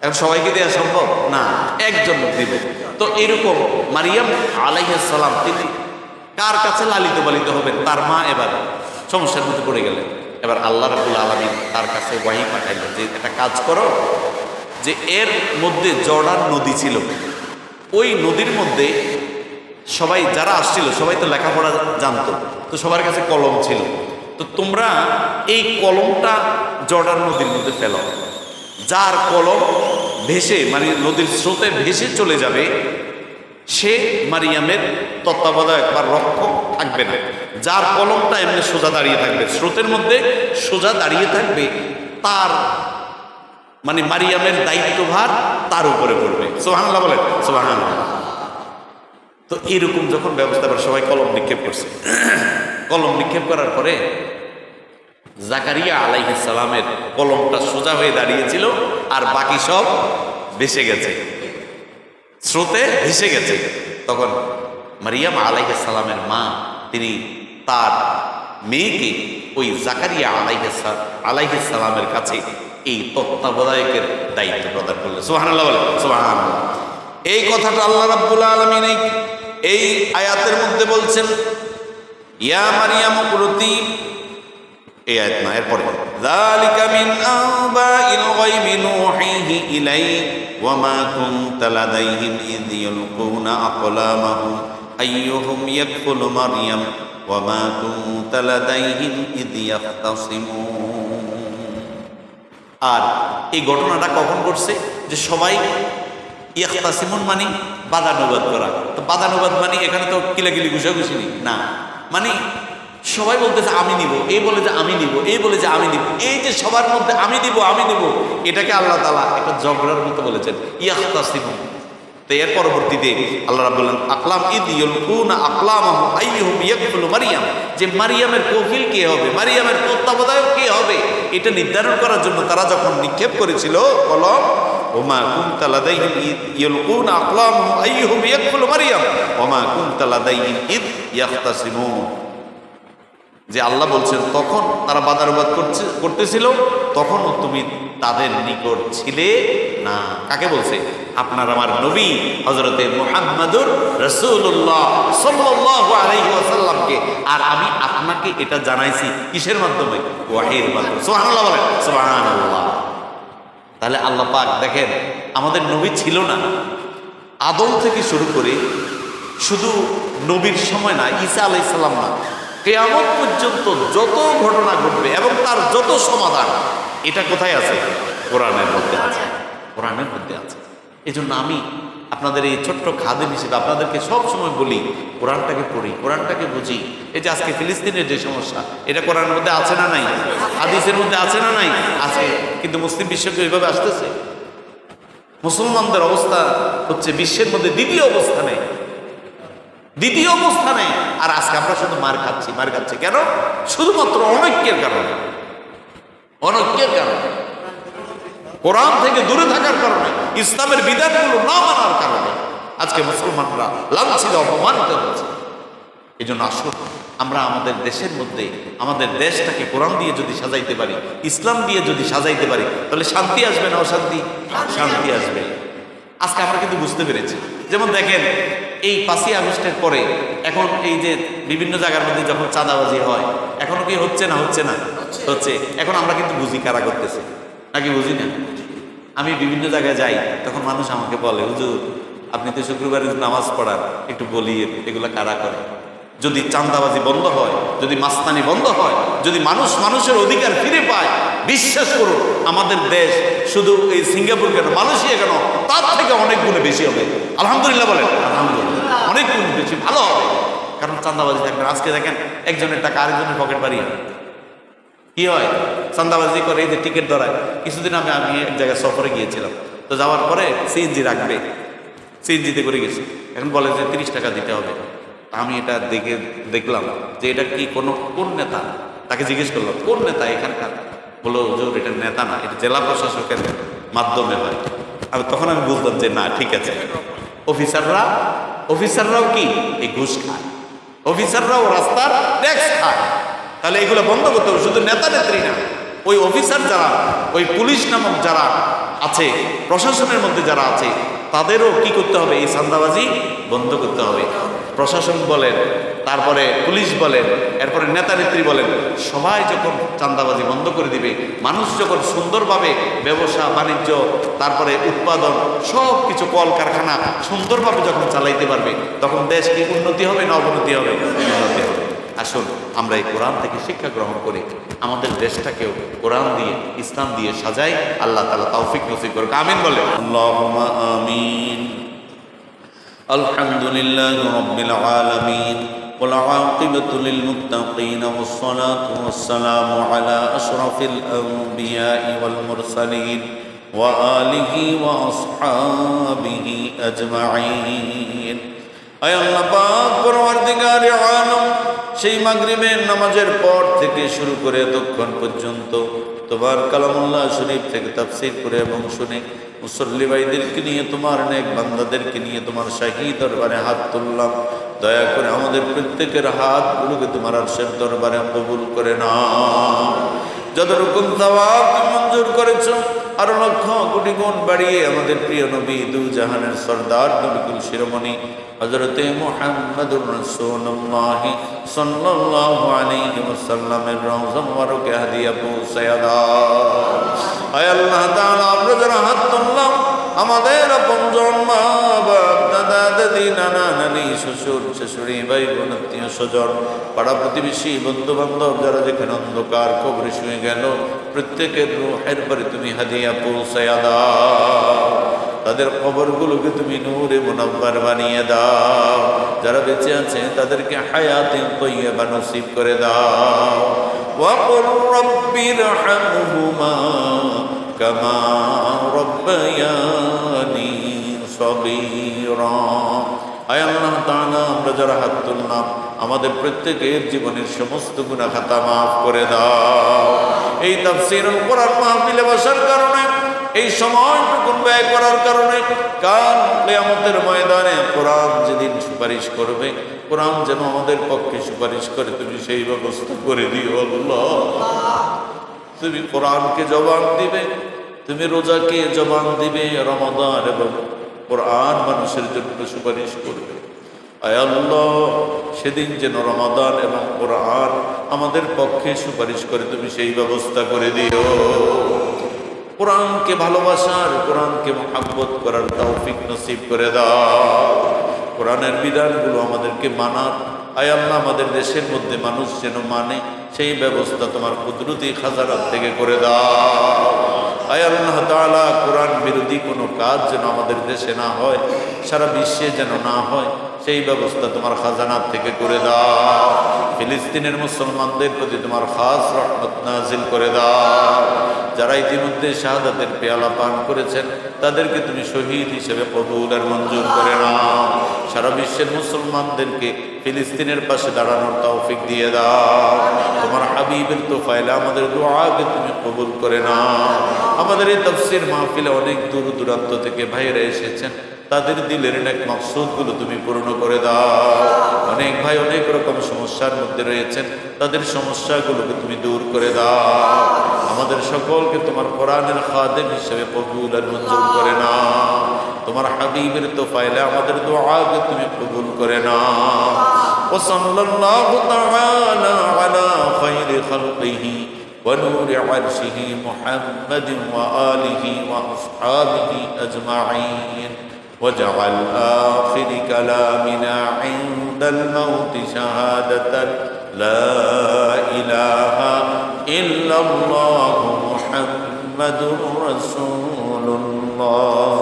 এখন সবাইকে দেওয়া সম্ভব না, একজন দিবে। তো এরকম মারিয়াম আলাইহিস সালাম তিনি কার কাছে লালিত পালিত হবেন? তার মা এবার সমস্যার মধ্যে পড়ে গেলেন। এবার আল্লাহ রাব্বুল আলামিন তার কাছে ওয়াহী পাঠাইলেন যে একটা কাজ করো, যে এর মধ্যে জর্ডান নদী ছিল, ওই নদীর মধ্যে সবাই যারা আসছিল সবাই তো লেখাপড়া জানতো, তো সবার কাছে কলম ছিল, তো তোমরা এই কলমটা জর্ডান নদীর মধ্যে ফেলো। যার কলম ভেসে মানে নদীর স্রোতে ভেসে চলে যাবে সে মারিয়ামের তত্ত্বাবধায়ক বা রক্ষক থাকবে না। যার কলমটা এমনি সোজা দাঁড়িয়ে থাকবে, স্রোতের মধ্যে সোজা দাঁড়িয়ে থাকবে, তার মানে মারিয়ামের দায়িত্বভার তার উপরে পড়বে। সুবহানাল্লাহ বলেন, সুবহানাল্লাহ। তো এরকম যখন ব্যবস্থা করে সবাই কলম নিক্ষেপ করছে, কলম নিক্ষেপ করার পরে জাকারিয়া আলাইহিস সালামের কলমটা সোজা হয়ে দাঁড়িয়েছিল, আর বাকি সব ভেসে গেছে, স্রোতে ভেসে গেছে। তখন মারিয়াম আলাইহিস সালামের মা তিনি তার মেয়েকে ওই জাকারিয়া আলাইহিস সালামের কাছে এই তত্ত্বাবধায়কের দায়িত্ব প্রদান করলেন। সুবহানাল্লাহ বলেন, সুবহানাল্লাহ। এই কথাটা আল্লাহ রাব্বুল আলামিন এই আয়াতের মধ্যে বলছেন, ইয়া মারিয়াম কুরতি, এই আয়াত না, এরপরে যালিকা মিন আনবাইল গায়বি নূহিহি ইলাইক ওয়া মা কুনতা লাদাইহিম ইয ইয়ালকুনা আকলামাহুম আইয়ুহুম ইয়াকফুলু মারইয়াম ওয়া মা কুনতা লাদাইহিম ইয ইয়াখতাসিমুন। আর এই ঘটনাটা কখন ঘটছে? যে সবাই ইয়াখতাসিমুন মানে বাদানুবাদ করা, তো বাদানুবাদ মানে এখানে তো কিলাকিলি ঘুষাঘুষি না, মানে সবাই বলতেছে আমি নিব, এই বলে যে আমি নিব, এই বলে যে আমি নিব, এই যে সবার মধ্যে আমি দিব আমি নিব, এটাকে আল্লাহ তাআলা একটা ঝগড়ার মতো বলেছেন, ইয়াখতাসিমুন। তো এর পরবর্তীতে আল্লাহ রাব্বুল আলামিন আকলাম ইদ ইয়ালকুনা আকলামাহুম আইয়ুহুম ইয়াকফুলু মারইয়াম, যে মারিয়ামের কফিল কে হবে, মারিয়ামের তত্ত্বাবধায়ক কে হবে, এটা নির্ধারণ করার জন্য তারা যখন নিক্ষেপ করেছিল কলম, ওমা কুনতা লাদাইহিম ইদ ইয়ালকুনা আকলামাহুম আইয়ুহুম ইয়াকফুলু মারইয়াম ওমা কুনতা লাদাইহিম ইদ ইয়াখতাসিমুন। যে আল্লাহ বলছেন তখন তারা বাদানুবাদ করতেছিল, তখনও তুমি তাদের নিকট ছিলে না। কাকে বলছে? আপনার আমার নবী হযরতে মুহাম্মাদুর রাসূলুল্লাহ সাল্লাল্লাহু আলাইহি ওয়াসাল্লামকে। আর আমি আপনাকে এটা জানাইছি কিসের মাধ্যমে? ওয়াহির মাধ্যমে। সুবহানাল্লাহ বলেন, সুবহানাল্লাহ। তাহলে আল্লাহ পাক দেখেন আমাদের নবী ছিল না, আদম থেকে শুরু করে শুধু নবীর সময় না, ঈসা আলাইহিস সালাম না, কিয়ামত পর্যন্ত যত ঘটনা ঘটবে এবং তার যত সমাধান, এটা কোথায় আছে? কোরআনের মধ্যে আছে, কোরআনের মধ্যে আছে। এই জন্য আমি আপনাদের এই ছোট্ট খাদেম হিসেবে আপনাদেরকে সব সময় বলি, কোরআনটাকে পড়ি, কোরআনটাকে বুঝি। এই যে আজকে ফিলিস্তিনের যে সমস্যা, এটা কোরআনের মধ্যে আছে না নাই? হাদিসের মধ্যে আছে না নাই? আছে। কিন্তু মুসলিম বিশ্বকে এইভাবে আসতেছে, মুসলমানদের অবস্থা হচ্ছে বিশ্বের মধ্যে দ্বিতীয় অবস্থানে, দ্বিতীয় অবস্থানে। আর আজকে আমরা শুধু মার খাচ্ছি, মার খাচ্ছি কেন? শুধুমাত্র অনৈক্যের কারণে, অনৈক্যের কারণে, কোরআন থেকে দূরে থাকার কারণে, ইসলামের বিধানগুলো না মানার কারণে আজকে মুসলমানরা লাঞ্ছিত, অপমানিত হচ্ছে। এই জন্য আসুন আমরা আমাদের দেশের মধ্যে আমাদের দেশটাকে কোরআন দিয়ে যদি সাজাইতে পারি, ইসলাম দিয়ে যদি সাজাইতে পারি, তাহলে শান্তি আসবে না অশান্তি? শান্তি আসবে। আজকে আমরা কিন্তু বুঝতে পেরেছি। যেমন দেখেন এই 5ই আগস্টের পরে এখন এই যে বিভিন্ন জায়গার মধ্যে যখন চাঁদাবাজি হয়, এখনো কি হচ্ছে না? হচ্ছে না? হচ্ছে। এখন আমরা কিন্তু বুঝি কারা করতেছে, নাকি বুঝি না? আমি বিভিন্ন জায়গায় যাই, তখন মানুষ আমাকে বলে, হুজুর আপনি তো শুক্রবারে নামাজ পড়ার, একটু বলি এগুলো কারা করে। যদি চাঁদাবাজি বন্ধ হয়, যদি মাস্তানি বন্ধ হয়, যদি মানুষ মানুষের অধিকার ফিরে পায়, বিশ্বাস করুন আমাদের দেশ শুধু এই সিঙ্গাপুর কেন, মালয়েশিয়া কেন, তার থেকে অনেক গুণে বেশি হবে। আলহামদুলিল্লাহ বলেন, আলহামদুলিল্লাহ, অনেক গুণ বেশি ভালো হবে। কারণ চাঁদাবাজি থাকবে। আজকে দেখেন একজনের টাকা আরেকজনের পকেট বাড়িয়ে কি হয়, চাঁদাবাজি করে, এই যে টিকিট ধরায়। কিছুদিন আমি এক জায়গায় সফরে গিয়েছিলাম, তো যাওয়ার পরে সিএনজি রাখবে, সিএনজিতে করে গেছি। এখন বলে যে 30 টাকা দিতে হবে। আমি এটা দেখলাম যে এটা কি কোন নেতা, তাকে জিজ্ঞেস করলাম কোন নেতা এখানকার, বললো হুজুর এটা নেতা না, এটা জেলা প্রশাসকের মাধ্যমে হয়। তখন আমি বুঝলাম যে না ঠিক আছে, অফিসাররাও কি এই ঘুষ খায়, অফিসাররাও রাস্তার ট্যাক্স খায়। তাহলে এগুলো বন্ধ করতে হবে, শুধু নেতা নেত্রী না, ওই অফিসার যারা, ওই পুলিশ নামক যারা আছে, প্রশাসনের মধ্যে যারা আছে, তাদেরও কি করতে হবে, এই চাঁদাবাজি বন্ধ করতে হবে। প্রশাসন বলেন, তারপরে পুলিশ বলেন, এরপরে নেতা নেত্রী বলেন, সবাই যখন চাঁদাবাজি বন্ধ করে দিবে, মানুষ যখন সুন্দরভাবে ব্যবসা বাণিজ্য, তারপরে উৎপাদন, সব কিছু কলকারখানা সুন্দরভাবে যখন চালাইতে পারবে, তখন দেশ কি উন্নতি হবে না অবনতি হবে? উন্নতি হবে। আসুন আমরা এই কোরআন থেকে শিক্ষা গ্রহণ করি, আমাদের দেশটাকেও কোরআন দিয়ে, ইসলাম দিয়ে সাজাই। আল্লাহ তাআলা তৌফিক নসিব করুক। আমিন বলে। আল্লাহুম্মা আমিন। আলহামদুলিল্লাহি রাব্বিল আলামিন ওয়াল আকিবাতু লিল মুত্তাকিন ওয়াস সালাতু ওয়াস সালামু আলা আশরাফিল আম্বিয়াই ওয়াল মুরসালিন ওয়া আলিহি ওয়া আসহাবিহি আজমাইন। আয় আল্লাহ পাক, পরওয়ারদিগারে আলম, সেই মাগরিবের নামাজের পর থেকে শুরু করে এতক্ষণ পর্যন্ত তোমার কালামুল্লাহ শরীফ থেকে তাফসীর করে এবং শুনে মুসল্লি ভাইদেরকে নিয়ে, তোমার নেক বান্দাদেরকে নিয়ে তোমার শাহী দরবারে হাত তুললাম। দয়া করে আমাদের প্রত্যেকের হাতগুলোকে তোমার আরশের দরবারে কবুল করে নাও। যত রকম সওয়াব তুমি মঞ্জুর করেছো, আরো লক্ষ কোটি গুণ বাড়িয়ে আমাদের প্রিয় নবী, দু জাহানের সরদার, নবীকুল শিরোমণি হযরতে মুহাম্মদুর রাসূলুল্লাহ সাল্লাল্লাহু আলাইহি ওয়াসাল্লামের রওজা মুবারকে হাদিয়া পৌঁছায়া দাও। আয় আল্লাহ তাআলা, আমরা যারা হাত তুললাম, আমাদের আপনজন, মা বাপ, দাদা দাদি, নানা নানি, শ্বশুর শাশুড়ি, ভাই বোন, আত্মীয় স্বজন, পাড়া প্রতিবেশী, বন্ধু বান্ধব, যারা যেখানে অন্ধকার কবরে শুয়ে গেল, প্রত্যেকের রূহের পরে তুমি হাদিয়া পৌঁছায়া দাও। তাদের কবরগুলোকে তুমি নূরে মুনাব্বার বানিয়ে দাও। যারা বেঁচে আছে তাদেরকে হায়াতে তাইয়্যিবা নসিব করে দাও। ওয়া কুর রাব্বিরহামহুমা কামা রাব্বায়ানি সগীরা। আয় আল্লাহ তাআলা, আমরা যারা হাত তুললাম, আমাদের প্রত্যেকের জীবনের সমস্ত গুনাহ খাতা মাফ করে দাও। এই তাফসীরুল কোরআন মাহফিলে বসার কারণে, এই সময়টুকু ব্যয় করার কারণে, কাল কিয়ামতের ময়দানে কোরআন যেদিন সুপারিশ করবে, কোরআন যেন আমাদের পক্ষে সুপারিশ করে, তুমি সেই ব্যবস্থা করে দিও আল্লাহ। তুমি কোরআনকে জবান দিবে, তুমি রোজাকে জবান দিবে, রমাদান এবং কোরআন মানুষের জন্য সুপারিশ করবে। আয় আল্লাহ, সেদিন যেন রমাদান এবং কোরআন আমাদের পক্ষে সুপারিশ করে, তুমি সেই ব্যবস্থা করে দিও। কোরআনকে ভালোবাসার, কোরআনকে মহব্বত করার তৌফিক নসিব করে দাও। কোরআনের বিধানগুলো আমাদেরকে মানার, আয় আল্লাহ, আমাদের দেশের মধ্যে মানুষ যেন মানে, সেই ব্যবস্থা তোমার কুদরতি খাজানাত থেকে করে দাও। আয় আল্লাহ তাআলা, কোরআন বিরোধী কোনো কাজ যেন আমাদের দেশে না হয়, সারা বিশ্বে যেন না হয়, সেই ব্যবস্থা তোমার খাজানাত থেকে করে দাও। ফিলিস্তিনের মুসলমানদের প্রতি তোমার খাস রহমত নাজিল করে দাও। যারা ইতিমধ্যে শাহাদাতের পেয়ালা পান করেছেন, তাদেরকে তুমি শহীদ হিসেবে কবুল আর মঞ্জুর করে নাও। সারা বিশ্বের মুসলমানদেরকে ফিলিস্তিনের পাশে দাঁড়ানোর তৌফিক দিয়ে দাও। তোমার হাবিবের তোফাইলে আমাদের দুআকে তুমি কবুল করে নাও। আমাদের এই তাফসীর মাহফিলে অনেক দূর দূরান্ত থেকে ভাইয়েরা এসেছেন, তাদের দিলের নেক মাকসুদগুলো তুমি পূর্ণ করে দাও। অনেক ভাই অনেক রকম সমস্যার মধ্যে রয়েছেন, তাদের সমস্যাগুলোকে তুমি দূর করে দাও। আমাদের সকলকে তোমার কোরআনের খাদেম হিসেবে কবুল আর মঞ্জুর করে নাও। তোমার হাবিবের তোফাইলে আমাদের দুআকে তুমি কবুল করে নাও। ওয়া সাল্লাল্লাহু তাআলা আলা খায়রি খালকিহি ওয়া নূরি আরশিহি মুহাম্মাদিন ওয়া আলিহি ওয়া আসহাবিহি আজমাইন। واجعل آخر كلامنا عند الموت شهادة لا إله إلا الله محمد رسول الله.